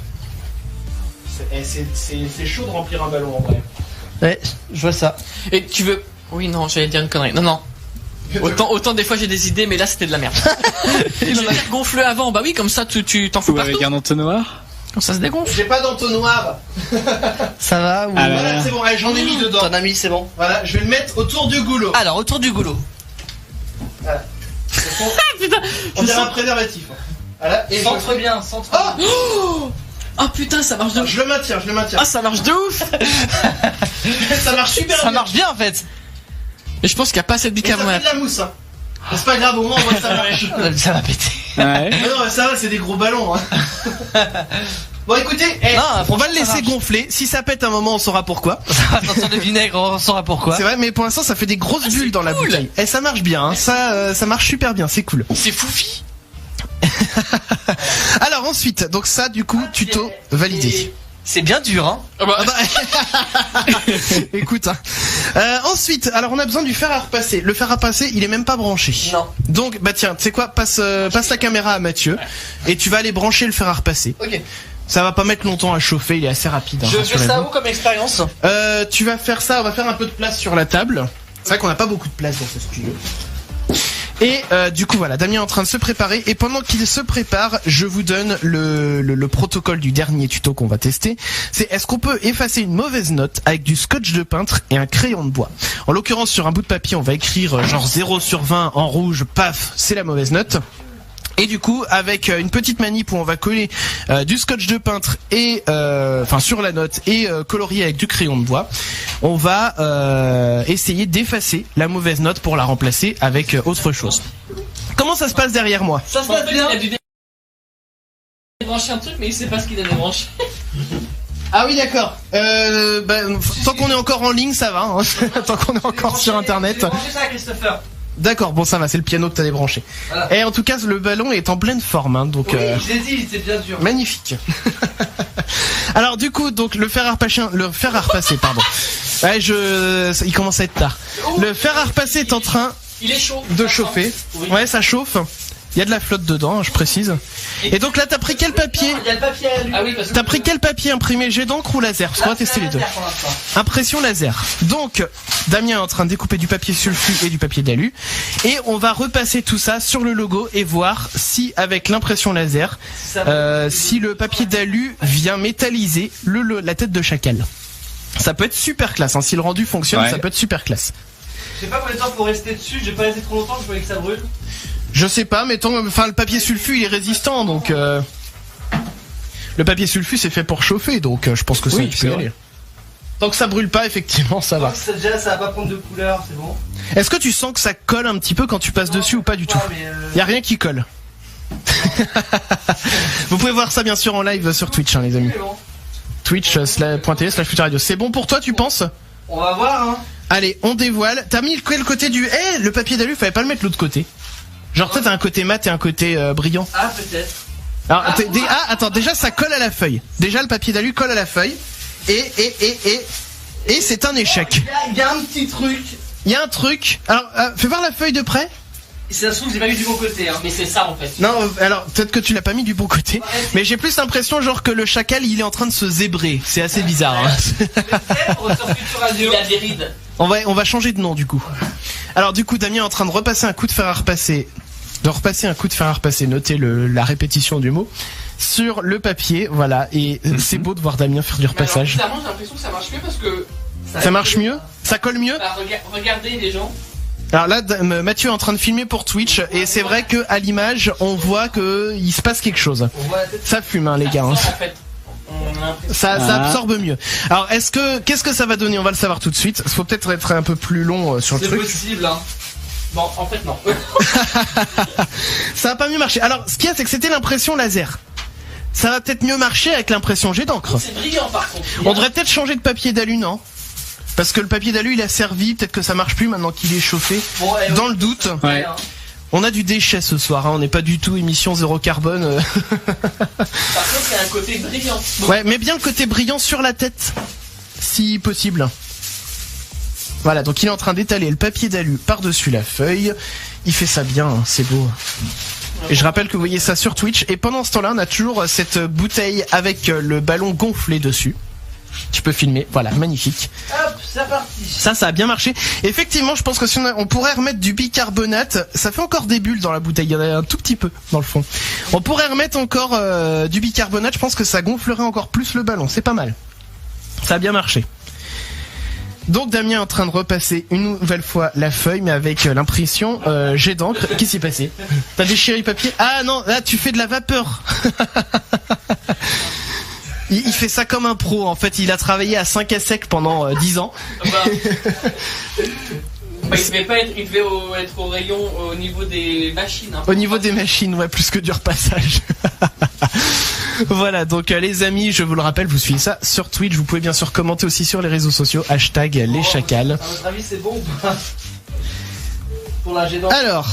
C'est chaud de remplir un ballon en vrai. Ouais, je vois ça. Et tu veux... Oui, non, j'allais dire une connerie. Non. Autant des fois j'ai des idées, mais là c'était de la merde. Gonfle avant, bah oui, comme ça tu t'en fous partout. Avec un entonnoir. Comme ça se dégonfle. J'ai pas d'entonnoir. Ça va ou... Voilà, c'est bon, allez, j'en ai mis dedans. T'en as mis, c'est bon. Voilà, je vais le mettre autour du goulot. Alors, autour du goulot. Voilà. Putain, on dirait un préservatif. Voilà, et centre bien, centre. Oh putain, ça marche de ouf. Je le maintiens. Ah, ça marche de ouf. Ça marche super bien. Ça marche bien en fait. Mais je pense qu'il n'y a pas assez de bicarbonate. Ça fait de la mousse, hein. C'est pas grave, au moins on voit que ça marche. Ça va péter. Ouais. Mais non, ça va, c'est des gros ballons. Hein. Bon, écoutez, on va le laisser gonfler. Si ça pète un moment, on saura pourquoi. Attention de vinaigre, on saura pourquoi. C'est vrai, mais pour l'instant, ça fait des grosses bulles dans la bouteille. Et ça marche bien, hein. Ça marche super bien, c'est cool. C'est foufi. Alors ensuite, donc ça, du coup, tuto validé. C'est bien dur, hein. Écoute, hein. Ensuite, alors on a besoin du fer à repasser. Le fer à repasser, il est même pas branché. Non. Donc, bah tiens, tu sais quoi, passe la caméra à Mathieu et tu vas aller brancher le fer à repasser. Ok. Ça va pas mettre longtemps à chauffer, il est assez rapide. Hein, je fais ça où comme expérience? Tu vas faire ça, on va faire un peu de place sur la table. C'est vrai qu'on n'a pas beaucoup de place dans ce studio. Et du coup voilà, Damien est en train de se préparer et pendant qu'il se prépare, je vous donne le protocole du dernier tuto qu'on va tester. C'est est-ce qu'on peut effacer une mauvaise note avec du scotch de peintre et un crayon de bois. En l'occurrence sur un bout de papier on va écrire genre 0/20 en rouge, paf, c'est la mauvaise note. Et du coup, avec une petite manip où on va coller du scotch de peintre et sur la note et colorier avec du crayon de bois, on va essayer d'effacer la mauvaise note pour la remplacer avec autre chose. Comment ça se passe derrière moi? Ça se passe bien. Il a dû débrancher un truc, mais il sait pas ce qu'il a débranché. Ah oui, d'accord. Tant qu'on est encore en ligne, ça va. Hein. Tant qu'on est encore sur Internet. J'ai débranché ça, Christopher. D'accord, bon ça va, c'est le piano que t'as débranché. Voilà. Et en tout cas, le ballon est en pleine forme, hein, donc. Oui, je l'ai dit, c'est bien dur. Magnifique. Alors du coup, donc le fer à repasser, pardon. Ouais, il commence à être tard. Le fer à repasser est en train. Il est chaud. De chauffer. Oui. Ouais, ça chauffe. Il y a de la flotte dedans, je précise. Et donc là, t'as pris quel papier? Il y a le papier à lui. Ah oui, parce que t'as pris quel papier imprimé, jet d'encre ou laser? Parce qu'on va tester les deux. Impression laser. Donc, Damien est en train de découper du papier sulfu et du papier d'alu. Et on va repasser tout ça sur le logo et voir si, avec l'impression laser, si le papier d'alu vient métalliser la tête de chacal. Ça peut être super classe, hein. Si le rendu fonctionne, ouais. Ça peut être super classe. Je sais pas combien de temps faut rester dessus, j'ai pas resté trop longtemps, je voulais que ça brûle. Je sais pas, mais le papier sulfu il est résistant, donc le papier sulfu c'est fait pour chauffer, donc je pense que ça tu peux y aller. Tant que ça brûle pas, effectivement, ça va. Déjà, ça va pas prendre de couleur, c'est bon. Est-ce que tu sens que ça colle un petit peu quand tu passes dessus ou pas du tout? Y a rien qui colle. Vous pouvez voir ça bien sûr en live sur Twitch, hein, les amis. Twitch.tv/Futur Radio. C'est bon pour toi, tu penses? On va voir, hein. Allez, on dévoile. T'as mis quel côté du... le papier d'alu, fallait pas le mettre de l'autre côté. Genre peut-être un côté mat et un côté brillant. Ah, peut-être. Alors, attends, déjà ça colle à la feuille. Déjà le papier d'alu colle à la feuille. Et c'est un échec. Il y a un petit truc. Il y a un truc. Alors, fais voir la feuille de près. Ça se trouve, j'ai pas mis du bon côté, hein. Mais c'est ça en fait. Non, alors peut-être que tu l'as pas mis du bon côté. Mais j'ai plus l'impression genre que le chacal il est en train de se zébrer. C'est assez bizarre. Hein. Il a des rides. On va changer de nom du coup. Alors du coup, Damien est en train de repasser un coup de fer à repasser. Notez la répétition du mot sur le papier, voilà. Et c'est beau de voir Damien faire du repassage. Alors, j'ai l'impression que ça marche mieux parce que ça marche mieux. Ça colle mieux. Bah, regardez les gens. Alors là, Mathieu est en train de filmer pour Twitch et c'est vrai que à l'image, on voit que il se passe quelque chose. Ça fume, hein, les gars. Hein. Ça absorbe mieux. Alors, qu'est-ce que ça va donner? On va le savoir tout de suite. Il faut peut-être être un peu plus long sur le truc. C'est possible, hein. Bon, en fait, non. Ça va pas mieux marcher. Alors, ce qu'il y a, c'est que c'était l'impression laser. Ça va peut-être mieux marcher avec l'impression jet d'encre. C'est brillant, par contre. On devrait peut-être changer de papier d'alu, non? Parce que le papier d'alu, il a servi. Peut-être que ça marche plus maintenant qu'il est chauffé. Bon, dans le doute. Ouais. On a du déchet ce soir, hein. On n'est pas du tout émission zéro carbone. Par contre, il y a un côté brillant. Ouais, mais bien le côté brillant sur la tête, si possible. Voilà, donc il est en train d'étaler le papier d'alu par-dessus la feuille. Il fait ça bien, hein, c'est beau. Et je rappelle que vous voyez ça sur Twitch. Et pendant ce temps-là, on a toujours cette bouteille avec le ballon gonflé dessus. Tu peux filmer, voilà, magnifique. Hop, c'est parti. Ça a bien marché. Effectivement, je pense que si on pourrait remettre du bicarbonate, ça fait encore des bulles dans la bouteille. Il y en a un tout petit peu dans le fond. On pourrait remettre encore du bicarbonate. Je pense que ça gonflerait encore plus le ballon. C'est pas mal. Ça a bien marché. Donc Damien est en train de repasser une nouvelle fois la feuille, mais avec l'impression jet d'encre. Qu'est-ce qui s'est passé? T'as déchiré le papier? Ah non, là tu fais de la vapeur. Il fait ça comme un pro. En fait, il a travaillé à 5 à sec pendant 10 ans. Il devait être au rayon au niveau des machines. Hein, au niveau des machines, ouais, plus que du repassage. Voilà, donc les amis, je vous le rappelle, vous suivez ça sur Twitch. Vous pouvez bien sûr commenter aussi sur les réseaux sociaux. Hashtag les chacals. À votre avis, c'est bon ou pas? Pour la jet d'encre. Alors,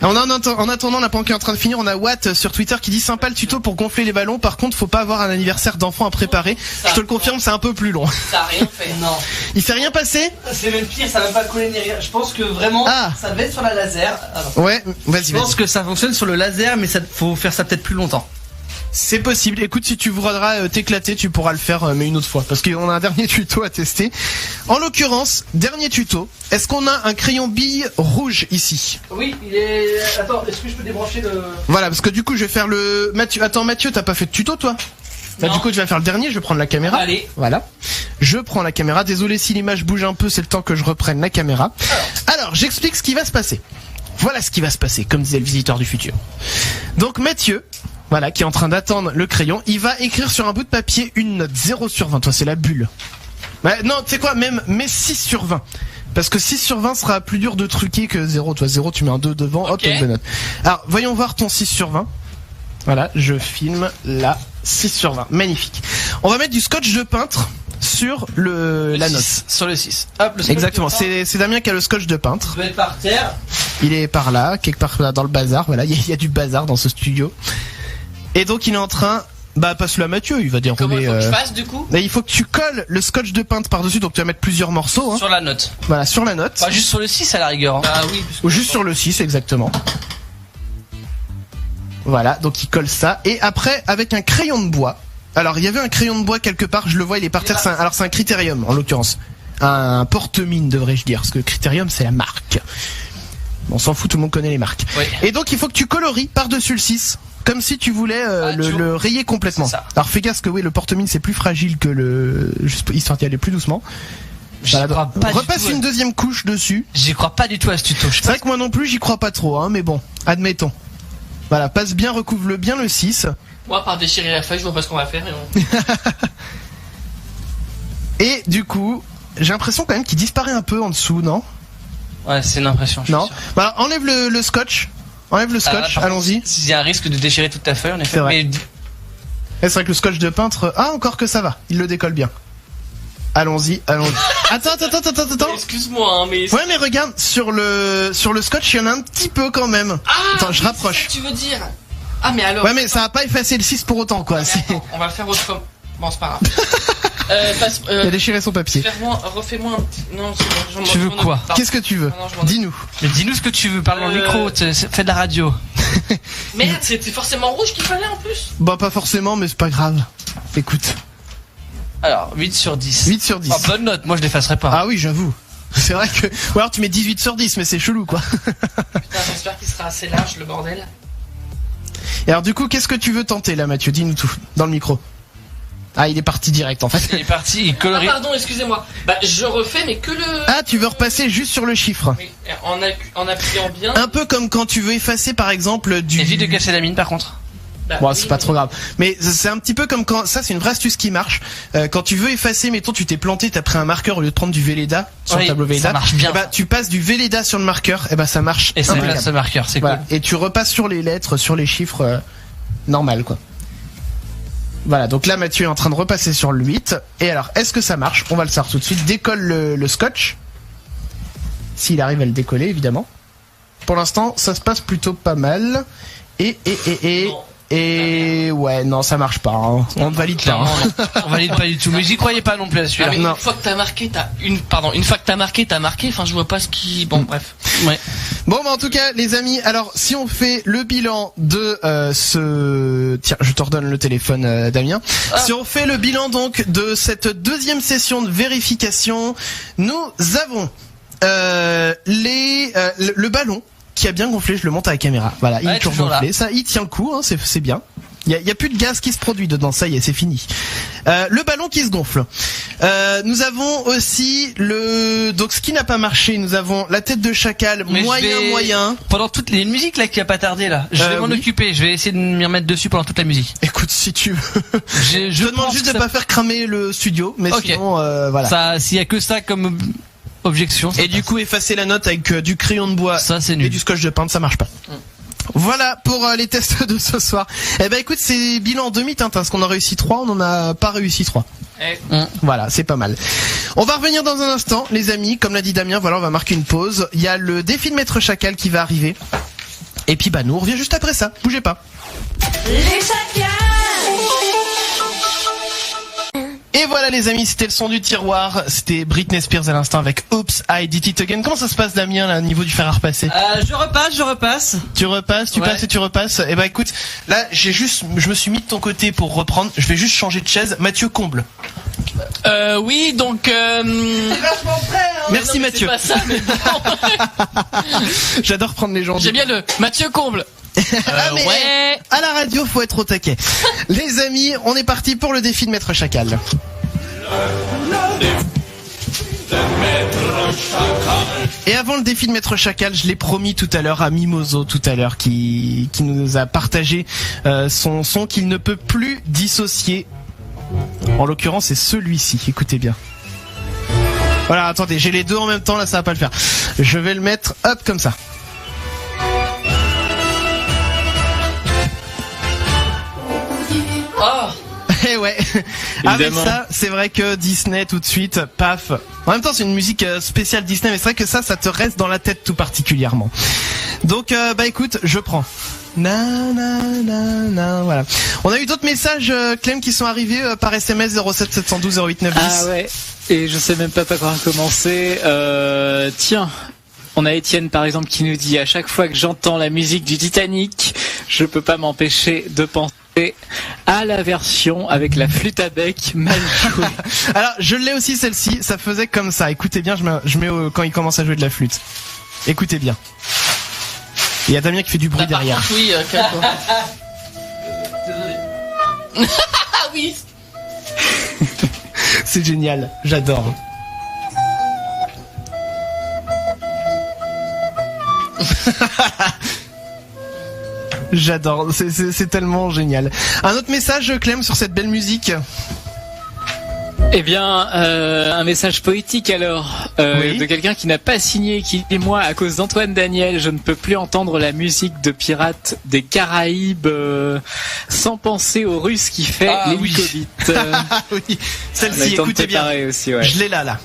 en attendant, on n'a pas encore en train de finir. On a Watt sur Twitter qui dit sympa le tuto pour gonfler les ballons. Par contre, faut pas avoir un anniversaire d'enfant à préparer. Je te le confirme, c'est un peu plus long. Ça a rien fait. Non. Il fait rien passer? C'est même pire, ça va pas coller ni rien. Je pense que vraiment, ça devait être sur la laser. Ouais, vas-y. Je pense que ça fonctionne sur le laser, mais faut faire ça peut-être plus longtemps. C'est possible. Écoute, si tu voudras t'éclater, tu pourras le faire, mais une autre fois. Parce qu'on a un dernier tuto à tester. En l'occurrence, dernier tuto. Est-ce qu'on a un crayon bille rouge ici? Oui, il est... Attends, est-ce que je peux débrancher le... Voilà, parce que du coup, je vais faire le... Mathieu, attends, Mathieu, t'as pas fait de tuto, toi? Bah, du coup, je vais faire le dernier, je vais prendre la caméra. Allez. Voilà. Je prends la caméra. Désolé si l'image bouge un peu, c'est le temps que je reprenne la caméra. Alors, j'explique ce qui va se passer. Voilà ce qui va se passer, comme disait le visiteur du futur. Donc, Mathieu, voilà, qui est en train d'attendre le crayon, il va écrire sur un bout de papier une note 0 sur 20. Toi, c'est la bulle. Bah, non, tu sais quoi, même, mets 6 sur 20. Parce que 6 sur 20 sera plus dur de truquer que 0. Toi, 0, tu mets un 2 devant, hop, t'as une bonne note. Alors, voyons voir ton 6 sur 20. Voilà, je filme là, 6 sur 20. Magnifique. On va mettre du scotch de peintre sur la note. Sur le 6. Hop, le scotch. Exactement, c'est Damien qui a le scotch de peintre. Il doit être par terre. Il est par là, quelque part là dans le bazar. Voilà, il y a du bazar dans ce studio. Et donc il est en train... Bah, passe-le à Mathieu, il va dérouler... Comment il faut que je fasse, du coup? Là, il faut que tu colles le scotch de peintre par-dessus, donc tu vas mettre plusieurs morceaux. Hein. Sur la note. Voilà, sur la note. Pas juste sur le 6 à la rigueur. Hein. Ah oui. Ou juste sur le 6, exactement. Voilà, donc il colle ça. Et après, avec un crayon de bois. Alors, il y avait un crayon de bois quelque part, je le vois, il est par terre. Alors, c'est un Critérium, en l'occurrence. Un porte-mine, devrais-je dire. Parce que Critérium, c'est la marque. On s'en fout, tout le monde connaît les marques. Oui. Et donc, il faut que tu colories par-dessus le 6. Comme si tu voulais le rayer complètement. Alors, fais gaffe que oui, le porte-mine, c'est plus fragile que le... Juste histoire d'y aller plus doucement. Voilà, repasse une deuxième couche dessus. J'y crois pas du tout à ce tuto. C'est vrai que moi non plus, j'y crois pas trop, hein, mais bon, admettons. Voilà, passe bien, recouvre-le bien le 6. Moi, par déchirer la feuille, je vois pas ce qu'on va faire. Et du coup, j'ai l'impression quand même qu'il disparaît un peu en dessous, non? Ouais, c'est une impression. Non. Voilà, enlève le scotch. Enlève le scotch, allons-y. S'il y a un risque de déchirer toute ta feuille, en effet. C'est vrai. C'est vrai que le scotch de peintre... Ah, encore que ça va, il le décolle bien. Allons-y. Attends. Excuse-moi, hein, mais... Ouais, mais regarde, sur le scotch, il y en a un petit peu quand même. Ah, attends, je rapproche. C'est ça que tu veux dire. Ah, mais alors... Ouais, mais ça va pas effacer le 6 pour autant, quoi. Attends, on va le faire autrement. Bon, c'est pas grave. Il a déchiré son papier. Refais-moi un petit... Non, c'est bon. Tu veux quoi? Qu'est-ce que tu veux? Dis-nous. Mais dis-nous ce que tu veux. Parle dans le micro. Fais de la radio. Merde, c'était forcément rouge qu'il fallait en plus. Bah, pas forcément, mais c'est pas grave. Écoute. Alors, 8 sur 10. 8 sur 10. Oh, bonne note, moi je l'effacerai pas. Ah oui, j'avoue. C'est vrai que... Ou alors tu mets 18 sur 10, mais c'est chelou, quoi. Putain, j'espère qu'il sera assez large, le bordel. Et alors du coup, qu'est-ce que tu veux tenter là, Mathieu? Dis-nous tout, dans le micro. Ah, il est parti direct, en fait. Il est parti, il colorie. Ah, pardon, excusez-moi. Bah, je refais, mais que le... Ah, tu veux repasser juste sur le chiffre. Oui, en appuyant bien. Un peu comme quand tu veux effacer, par exemple, du... Évite de casser la mine, par contre. Bah, bon, c'est pas trop grave. Mais c'est un petit peu comme quand... Ça, c'est une vraie astuce qui marche. Quand tu veux effacer, mettons, tu t'es planté, t'as pris un marqueur au lieu de prendre du Velleda sur le tableau Velleda. Ça marche bien. Et bah, tu passes du Velleda sur le marqueur, et bah, ça marche. Et ça place ce marqueur, c'est voilà. cool. Et tu repasses sur les lettres, sur les chiffres normal, quoi. Voilà, donc là, Mathieu est en train de repasser sur le 8. Et alors, est-ce que ça marche? On va le savoir tout de suite. Décolle le scotch. S'il arrive à le décoller, évidemment. Pour l'instant, ça se passe plutôt pas mal. Et ouais, non, ça marche pas. Hein. On ne valide pas. Hein. On valide pas du tout. Mais j'y croyais pas non plus à celui-là. Une fois que t'as marqué, t'as marqué. Enfin, je vois pas ce qui. Bon, bref. Ouais. Bon, bah en tout cas, les amis. Alors, si on fait le bilan de Tiens, je te redonne le téléphone, Damien. Ah. Si on fait le bilan donc de cette deuxième session de vérification, nous avons le ballon qui a bien gonflé, je le monte à la caméra. Voilà, il est toujours gonflé. Là. Ça, il tient le coup, hein, c'est bien. Il y a plus de gaz qui se produit dedans, ça y est, c'est fini. Le ballon qui se gonfle. Nous avons aussi donc ce qui n'a pas marché, nous avons la tête de chacal, moyen. Pendant toute les musiques là qui a pas tardé là, je vais m'en occuper, je vais essayer de m'y remettre dessus pendant toute la musique. Écoute, si tu veux. Je te demande juste de pas faire cramer le studio, mais sinon, voilà. Ça, s'il y a que ça comme objection. Et du coup, effacer la note avec du crayon de bois ça, c'est nul. Et du scotch de peintre, ça marche pas. Voilà pour les tests de ce soir. Eh ben écoute, c'est bilan demi-teinte, parce qu'on a réussi 3, on en a pas réussi 3. Voilà, c'est pas mal. On va revenir dans un instant, les amis. Comme l'a dit Damien, voilà, on va marquer une pause. Il y a le défi de Maître Chacal qui va arriver. Et puis bah nous, on revient juste après ça. Bougez pas. Les chacals. Et voilà les amis, c'était le son du tiroir. C'était Britney Spears à l'instant avec Oops, I Did It Again. Comment ça se passe, Damien, là, au niveau du fer à repasser? Je repasse. Tu repasses, tu passes et tu repasses. Eh ben écoute, là je me suis mis de ton côté pour reprendre. Je vais juste changer de chaise. Mathieu, comble. Oui, donc. Vachement prêt, hein. Merci Mathieu. C'est pas ça, mais bon. J'adore prendre les gens. J'aime bien le Mathieu comble. Mais ouais. À la radio, faut être au taquet. Les amis, on est parti pour le défi de Maître Chacal. Et avant le défi de Maître Chacal, je l'ai promis tout à l'heure à Mimoso qui nous a partagé son son qu'il ne peut plus dissocier. En l'occurrence, c'est celui-ci. Écoutez bien. Voilà, attendez, j'ai les deux en même temps, là ça va pas le faire. Je vais le mettre hop comme ça. Oh. Eh ouais. Avec ça, c'est vrai que Disney tout de suite, paf. En même temps, c'est une musique spéciale Disney, mais c'est vrai que ça te reste dans la tête tout particulièrement. Donc, écoute, je prends. Voilà. On a eu d'autres messages, Clem, qui sont arrivés par SMS 07 712 08 910. Ah ouais. Et je sais même pas par quoi commencer. Tiens. On a Étienne par exemple qui nous dit: à chaque fois que j'entends la musique du Titanic, je peux pas m'empêcher de penser à la version avec la flûte à bec mal jouée. Alors je l'ai aussi celle-ci, ça faisait comme ça. Écoutez bien, je mets quand il commence à jouer de la flûte. Écoutez bien. Il y a Damien qui fait du bruit derrière. Contre, oui, calme-toi. Désolé. Oui. C'est génial, j'adore. J'adore, c'est tellement génial. Un autre message, Clem, sur cette belle musique? Eh bien, un message poétique alors, oui. De quelqu'un qui n'a pas signé, qui dit: moi, à cause d'Antoine Daniel, je ne peux plus entendre la musique de Pirates des Caraïbes sans penser aux Russes qui fait l'hélicobite. Oui, celle-ci, écoutez bien. Aussi, ouais. Je l'ai là.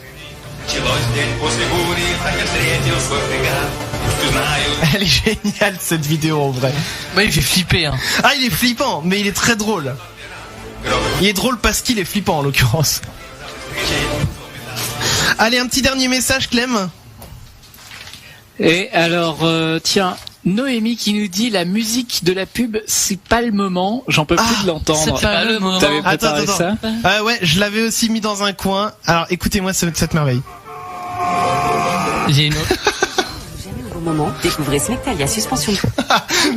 Elle est géniale cette vidéo en vrai. Ouais, il fait flipper. Hein. Ah, il est flippant, mais il est très drôle. Il est drôle parce qu'il est flippant en l'occurrence. Allez, un petit dernier message, Clem. Et alors, tiens, Noémie qui nous dit: la musique de la pub, c'est pas le moment, j'en peux plus de l'entendre. C'est pas le moment. T'avais préparé Attends. ça? Ouais, je l'avais aussi mis dans un coin. Alors, écoutez-moi cette merveille. J'ai une autre. Au moment, découvrez Smectalia suspension.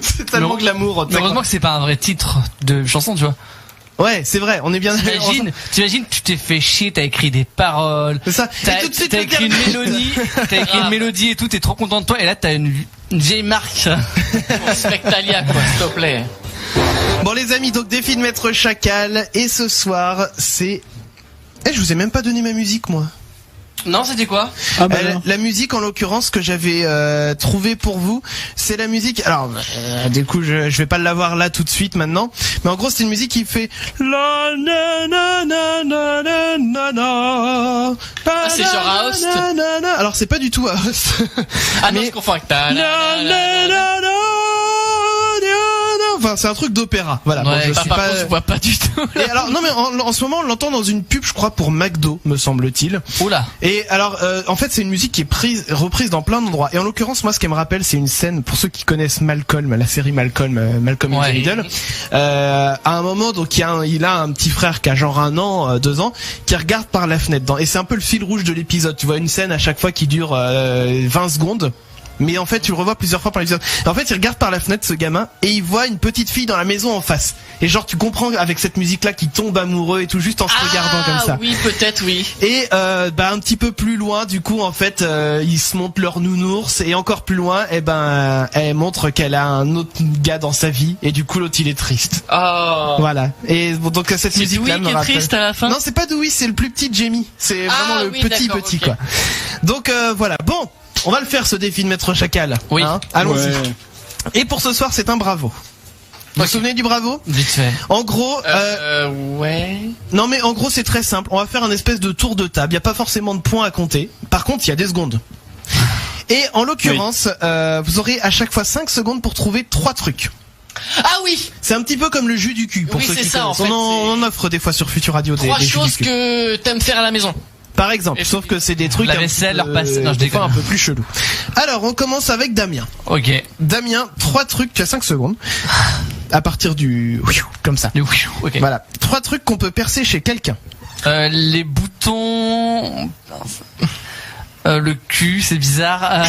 C'est tellement glamour. Heureusement que c'est pas un vrai titre de chanson, tu vois. Ouais, c'est vrai, on est bien. T'imagines, tu t'es fait chier, t'as écrit des paroles. C'est ça. T'as écrit une mélodie, une mélodie et tout, t'es trop content de toi, et là t'as une vieille marque. Smectalia, quoi, s'il te plaît. Bon les amis, donc défi de Maître Chacal, et ce soir c'est... je vous ai même pas donné ma musique moi. Non, c'était quoi? La musique en l'occurrence que j'avais trouvée pour vous, c'est la musique. Alors du coup je vais pas l'avoir là tout de suite maintenant, mais en gros c'est une musique qui fait la na na na na na na na. Ah, c'est genre Host. Alors c'est pas du tout Host. Ah non, je confonds avec ta. Enfin, c'est un truc d'opéra. Voilà. Ouais, bon, par contre, je vois pas du tout. Et alors, non, mais en ce moment, on l'entend dans une pub, je crois, pour McDo, me semble-t-il. Oula. Et alors, en fait, c'est une musique qui est reprise dans plein d'endroits. Et en l'occurrence, moi, ce qu'elle me rappelle, c'est une scène, pour ceux qui connaissent Malcolm, la série Malcolm in the Middle. À un moment, donc, il a un petit frère qui a genre 1 an, 2 ans, qui regarde par la fenêtre. Et c'est un peu le fil rouge de l'épisode. Tu vois une scène à chaque fois qui dure 20 secondes. Mais en fait, tu le revois plusieurs fois par l'épisode. En fait, il regarde par la fenêtre, ce gamin, et il voit une petite fille dans la maison en face. Et genre, tu comprends avec cette musique-là qu'il tombe amoureux et tout, juste en se regardant comme ça. Oui, peut-être, oui. Et un petit peu plus loin, du coup, en fait, ils se montrent leur nounours, et encore plus loin, elle montre qu'elle a un autre gars dans sa vie, et du coup, l'autre, il est triste. Oh. Voilà. Et bon, donc cette musique-là me rappelle. C'est triste à la fin. Non, c'est pas Dewey, c'est le plus petit Jamie. C'est vraiment le petit, okay. quoi. Donc voilà. Bon. On va le faire ce défi de Maître Chacal. Oui. Hein, allons-y. Ouais. Et pour ce soir, c'est un bravo. Vous vous souvenez du bravo? Vite fait. En gros, ouais. Non mais en gros, c'est très simple. On va faire un espèce de tour de table. Il y a pas forcément de points à compter. Par contre, il y a des secondes. Et en l'occurrence, vous aurez à chaque fois 5 secondes pour trouver 3 trucs. Ah oui. C'est un petit peu comme le jus du cul pour Oui, ceux c'est qui ça, en connaissent. fait, On en offre des fois sur Futur Radio des 3 jus du choses cul. que t'aimes faire à la maison. Par exemple, sauf que c'est des trucs La vaisselle, leur passe. Non, je des fois déconne. un peu plus chelou. Alors, on commence avec Damien. Ok. Damien, 3 trucs, tu as 5 secondes. À partir du comme ça. Ok. Voilà, 3 trucs qu'on peut percer chez quelqu'un. Les boutons. Le cul, c'est bizarre.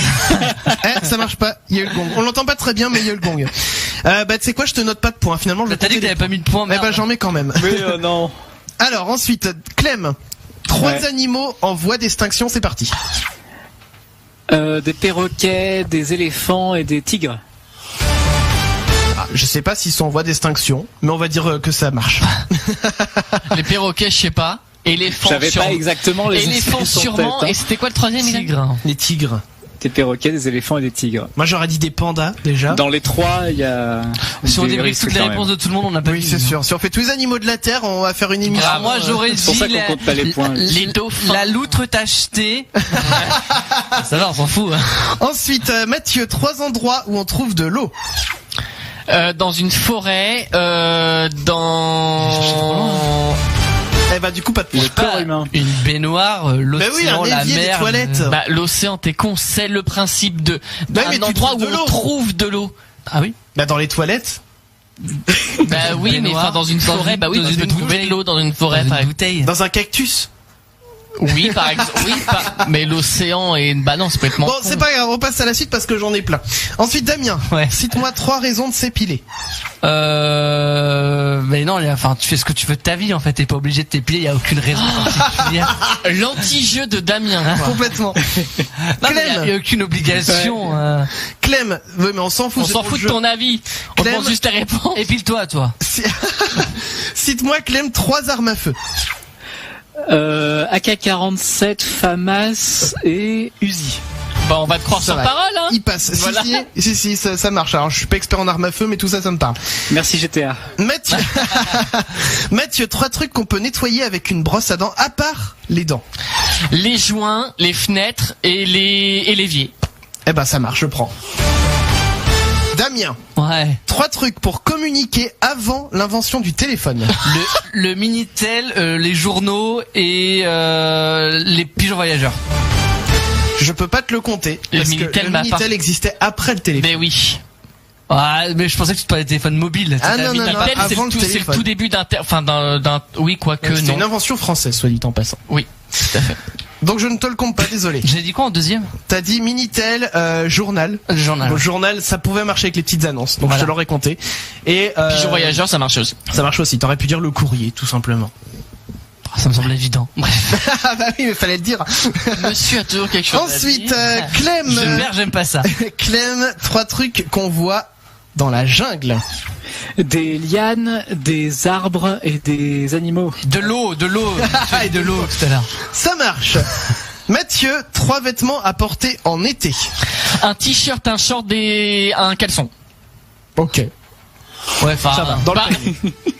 Ça marche pas. Il y a eu le gong. On l'entend pas très bien, mais il y a eu le gong. Tu sais quoi, je te note pas de points. Finalement, je vais T'as dit que t'avais pas mis de points. Eh ben, j'en mets quand même. Oui, non. Alors ensuite, Clem. 3 animaux en voie d'extinction, c'est parti. Des perroquets, des éléphants et des tigres. Je sais pas s'ils sont en voie d'extinction, mais on va dire que ça marche. Les perroquets, je sais pas. Éléphants, j'avais pas exactement les éléphants espèces en sûrement. tête, hein. Et c'était quoi le troisième? Tigre. Les tigres. Des perroquets, des éléphants et des tigres. Moi j'aurais dit des pandas déjà. Dans les 3, il y a. Si on des débriefe risques toutes les quand réponses même. de tout le monde, on n'a pas Oui, c'est sûr. Si on fait tous les animaux de la Terre, on va faire une émission. Ah, moi j'aurais C'est pour dit ça qu'on compte pas les points. Les dauphins. la loutre tachetée. Ça va, on s'en fout. Hein. Ensuite, Mathieu, 3 endroits où on trouve de l'eau. Dans une forêt, dans... Eh bah du coup pas de points. Le corps humain. Une baignoire, l'océan, oui, un la évier, des mer. toilettes. Bah, l'océan, t'es con, c'est le principe de Bah, mais un tu endroit trouves où de l'eau. on trouve de l'eau. Ah oui. Bah dans les toilettes. Bah oui, mais Baignoire, enfin, dans une forêt, bah oui, dans tu peux une trouver bouteille. de l'eau dans une forêt, Dans par une exemple. bouteille. Dans un cactus. Oui, par exemple. Oui, mais l'océan et bah non, c'est complètement. Bon, c'est pas grave, on passe à la suite parce que j'en ai plein. Ensuite, Damien, Ouais. cite-moi 3 raisons de s'épiler. Mais non, enfin, tu fais ce que tu veux de ta vie en fait. T'es pas obligé de t'épiler. Y a aucune raison particulière. L'anti-jeu de Damien. quoi. Complètement. Non, mais Clem. y a aucune obligation. Clem, oui, mais on s'en fout. On c'est s'en pour fout le de jeu. ton avis. On Clem. pense juste à répondre. Épile-toi, toi. Cite-moi, Clem, 3 armes à feu. AK-47, FAMAS et Uzi. Bah, on va te croire Ça sur va. parole, hein. Il passe. Voilà. Si, ça marche. Alors, je suis pas expert en armes à feu, mais tout ça, ça me parle. Merci GTA. Mathieu, Mathieu, 3 trucs qu'on peut nettoyer avec une brosse à dents, à part les dents. Les joints, les fenêtres et l'évier. Eh ben, ça marche, je prends. Damien, Ouais. 3 trucs pour communiquer avant l'invention du téléphone. Le Minitel, les journaux et les pigeons voyageurs. Je peux pas te le compter. Le Parce Minitel que le m'a Minitel pas- existait après le téléphone. Mais oui. Ah, mais je pensais que tu te parlais de téléphone mobile. Ah, non, non, Minitel, c'est avant le le tout, c'est le téléphone. tout début d'un, oui, quoique, C'était une non. invention française, soit dit en passant. Oui, tout à fait. Donc je ne te le compte pas, désolé. J'ai dit quoi en deuxième? T'as dit Minitel, journal. Le journal. Bon, le journal, ça pouvait marcher avec les petites annonces, donc Voilà. je te l'aurais compté. Et Pigeon voyageur, ça marche aussi. ça marche aussi. T'aurais pu dire le courrier, tout simplement. Ça me semble évident. Bref. Ah bah oui, mais fallait le dire. Monsieur a toujours quelque chose Ensuite, à dire. Clem. J'aime pas ça. Clem, 3 trucs qu'on voit dans la jungle. Des lianes, des arbres et des animaux. De l'eau. Tu as dit de l'eau tout à l'heure. Ça marche. Mathieu, 3 vêtements à porter en été. Un t-shirt, un short et un caleçon. Ok. Ouais, enfin. Ça va. Dans le Bah, panier.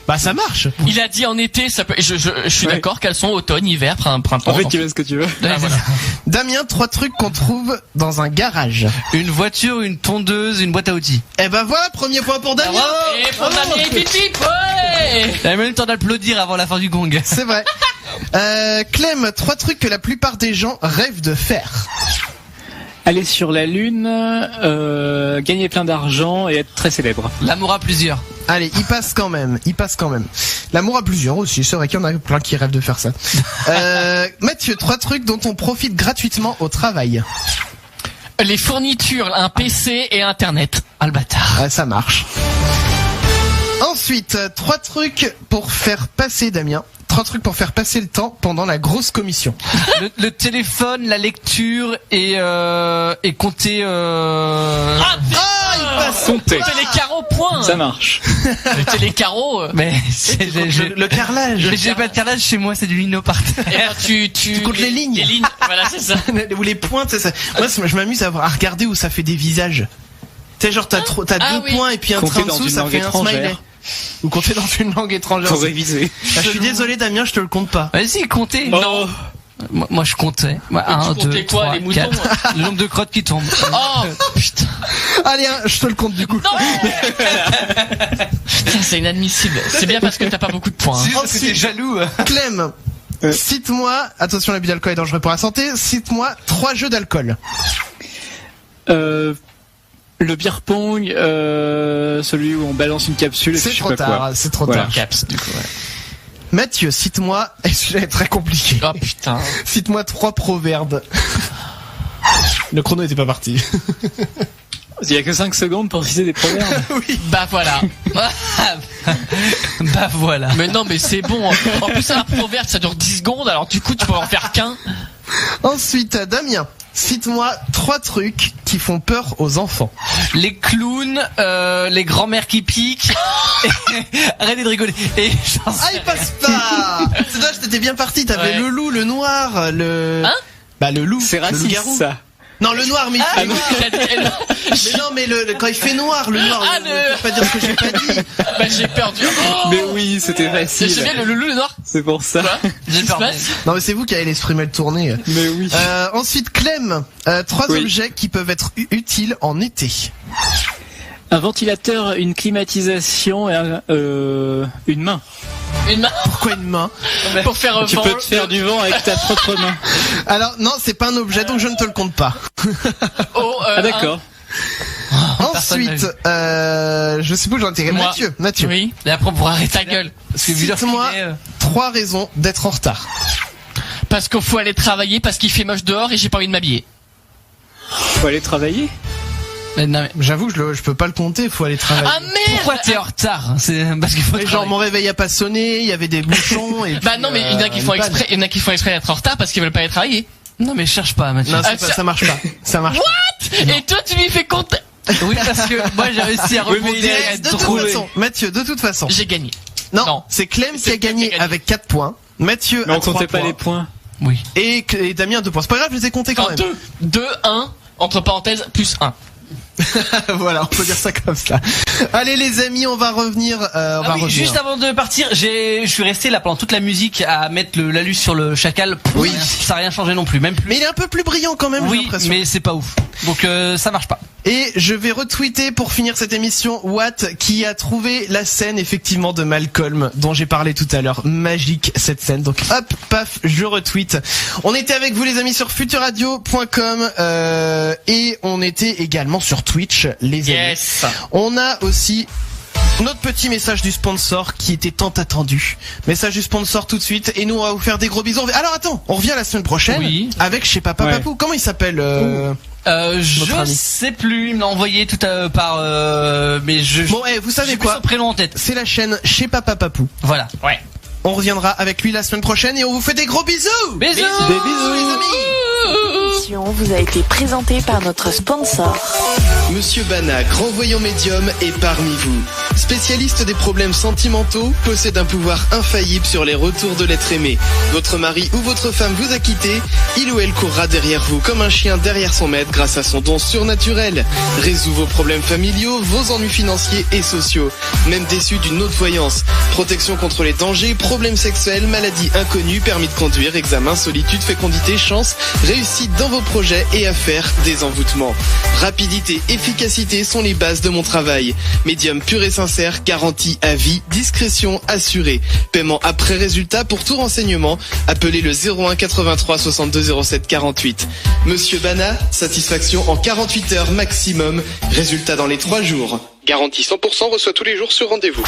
Bah ça marche. il a dit en été, ça peut, je suis Ouais. d'accord, caleçon, automne, hiver, printemps. En fait, tu fais ce que tu veux. Ah, voilà. Damien, 3 trucs qu'on trouve dans un garage. Une voiture, une tondeuse, une boîte à outils. Eh ben voilà, premier point pour Damien. Et pour Damien et Pipi, ouais. J'avais même le temps d'applaudir avant la fin du gong. C'est vrai. Clem, 3 trucs que la plupart des gens rêvent de faire. Aller sur la lune, gagner plein d'argent et être très célèbre. L'amour à plusieurs. Allez, il passe quand même. L'amour à plusieurs aussi, c'est vrai qu'il y en a plein qui rêvent de faire ça. Mathieu, 3 trucs dont on profite gratuitement au travail. Les fournitures, un PC et Internet. Ah, le bâtard. Ah, ça marche. Ensuite, 3 trucs pour faire passer, Damien. 3 trucs pour faire passer le temps pendant la grosse commission. Le téléphone, la lecture et compter. Il passe. Compter. Compter les carreaux, point. Ça marche. Compter les carreaux. Mais c'est Le carrelage. mais j'ai pas de carrelage chez moi, c'est du lino par terre. Et ben, tu comptes les lignes. Les lignes, voilà, c'est ça. Ou les pointes, c'est ça. Moi, je m'amuse à regarder où ça fait des visages. Tu sais, genre, t'as 2 oui. points et puis un Compter train dans dessous, une ça langue fait un étrangère. smiley. Ou compter dans une langue étrangère. Pour réviser. Ah, je suis désolé, Damien, je te le compte pas. Vas-y, comptez. Non. Moi je comptais. tu 1, comptais 2, quoi, 3, les moutons, 4. Le nombre de crottes qui tombent. Oh, putain. Allez, je te le compte du coup. Non. Putain, c'est inadmissible. C'est bien parce que t'as pas beaucoup de points. C'est parce que t'es jaloux. Clem, cite-moi, attention, l'abus d'alcool est dangereux pour la santé, cite-moi 3 jeux d'alcool. Le beer pong, celui où on balance une capsule et c'est je sais trop pas tard, quoi. c'est trop Voilà. tard. Caps, du coup, ouais. Mathieu, cite-moi, et celui-là est très compliqué. Oh putain. Cite-moi 3 proverbes. Le chrono était pas parti. Il y a que 5 secondes pour citer des proverbes. Oui. Bah voilà. Bah voilà. Mais non, mais c'est bon. En plus, un proverbe, ça dure 10 secondes, alors du coup, tu peux en faire qu'un. Ensuite, Damien, cite-moi 3 trucs qui font peur aux enfants. Les clowns, les grands-mères qui piquent. Arrêtez de rigoler. Et Ah, il passe pas. C'est dommage, t'étais bien parti. T'avais Ouais. le loup, le noir, le... Hein? Bah le loup, C'est le raciste, loup-garou. ça. Non, le noir, mais il fait noir. Mais non, mais quand il fait noir, le noir, Ah, je peux pas dire ce que j'ai pas dit. Bah j'ai perdu. Oh Mais oui, c'était facile. C'est bien le loup, le noir. C'est pour ça. Quoi? j'ai peur. Non, mais c'est vous qui avez l'esprit mal tourné. Mais oui. Ensuite, Clem, 3 Oui. objets qui peuvent être utiles en été. Un ventilateur, une climatisation et une main. Une main Pourquoi une main? pour faire Tu peux te faire du vent avec ta propre main. Alors, non, c'est pas un objet, donc je ne te le compte pas. Oh, Ah d'accord. Ensuite, je sais pas où j'en étais. Moi. Mathieu. Oui. Et après on pourra arrêter ta gueule. Parce que vu Cite-moi 3 raisons d'être en retard. Parce qu'il faut aller travailler, parce qu'il fait moche dehors et j'ai pas envie de m'habiller. Faut aller travailler. Non, mais J'avoue, je peux pas le compter, faut aller travailler. Ah merde! pourquoi t'es en retard? C'est parce qu'il faut Mais genre, travailler. mon réveil a pas sonné, il y avait des bouchons et Bah puis, non, mais il y en a qui font une panne. exprès, il y en a qui font exprès d'être en retard parce qu'ils veulent pas aller travailler. Non mais cherche pas, Mathieu. Non, Ah, c'est pas- ça marche pas. Ça marche pas. Et toi, tu lui fais compte. Oui, parce que moi j'ai réussi à Oui, mais rebondir il et est- à De être toute drôle. façon, Mathieu, de toute façon. J'ai gagné. Non, Non. c'est Clem qui C'est a Clem gagné qui a gagné. avec 4 points. Mathieu Mais a on 3 comptait pas points. les points. Oui. Et Damien 2 points. C'est pas grave, je les ai comptés quand Enfin, même. 2, 1, entre parenthèses, plus 1. Voilà, on peut dire ça comme ça. Allez les amis, on va revenir. Ah oui, juste avant de partir, je suis resté là pendant toute la musique à mettre l'alus sur le chacal. Oui. Ça n'a rien changé non plus, même plus. Mais il est un peu plus brillant quand même, j'ai Oui, l'impression. mais c'est pas ouf. Donc ça marche pas. Et je vais retweeter pour finir cette émission Watt qui a trouvé la scène effectivement de Malcolm dont j'ai parlé tout à l'heure. Magique cette scène. Donc hop, paf, je retweet. On était avec vous les amis sur futurradio.com et on était également sur Twitch les amis. Yes. On a aussi notre petit message du sponsor qui était tant attendu. Message du sponsor tout de suite et nous on va vous faire des gros bisous. Alors attends, on revient la semaine prochaine Oui. avec chez Papa Ouais. Papou. Comment il s'appelle Je ami. sais plus, il me l'a envoyé tout par mais Bon, vous savez j'ai plus quoi son prénom en tête. C'est la chaîne chez Papa Papou. Voilà. Ouais. On reviendra avec lui la semaine prochaine et on vous fait des gros bisous. Bisous. Des bisous les amis. Cette émission vous a été présentée par notre sponsor. Monsieur Bana, grand voyant médium, est parmi vous. Spécialiste des problèmes sentimentaux, possède un pouvoir infaillible sur les retours de l'être aimé. Votre mari ou votre femme vous a quitté, il ou elle courra derrière vous comme un chien derrière son maître grâce à son don surnaturel. Résout vos problèmes familiaux, vos ennuis financiers et sociaux. Même déçu d'une autre voyance. Protection contre les dangers, problèmes sexuels, maladies inconnues, permis de conduire, examen, solitude, fécondité, chance, réussite dans vos projets et affaires, désenvoûtement. Rapidité, efficacité sont les bases de mon travail. Médium pur et sincère, garantie à vie, discrétion assurée. Paiement après résultat pour tout renseignement. Appelez le 01 83 62 07 48. Monsieur Bana, satisfaction en 48 heures maximum. Résultat dans les 3 jours. Garantie 100% reçoit tous les jours sur rendez-vous.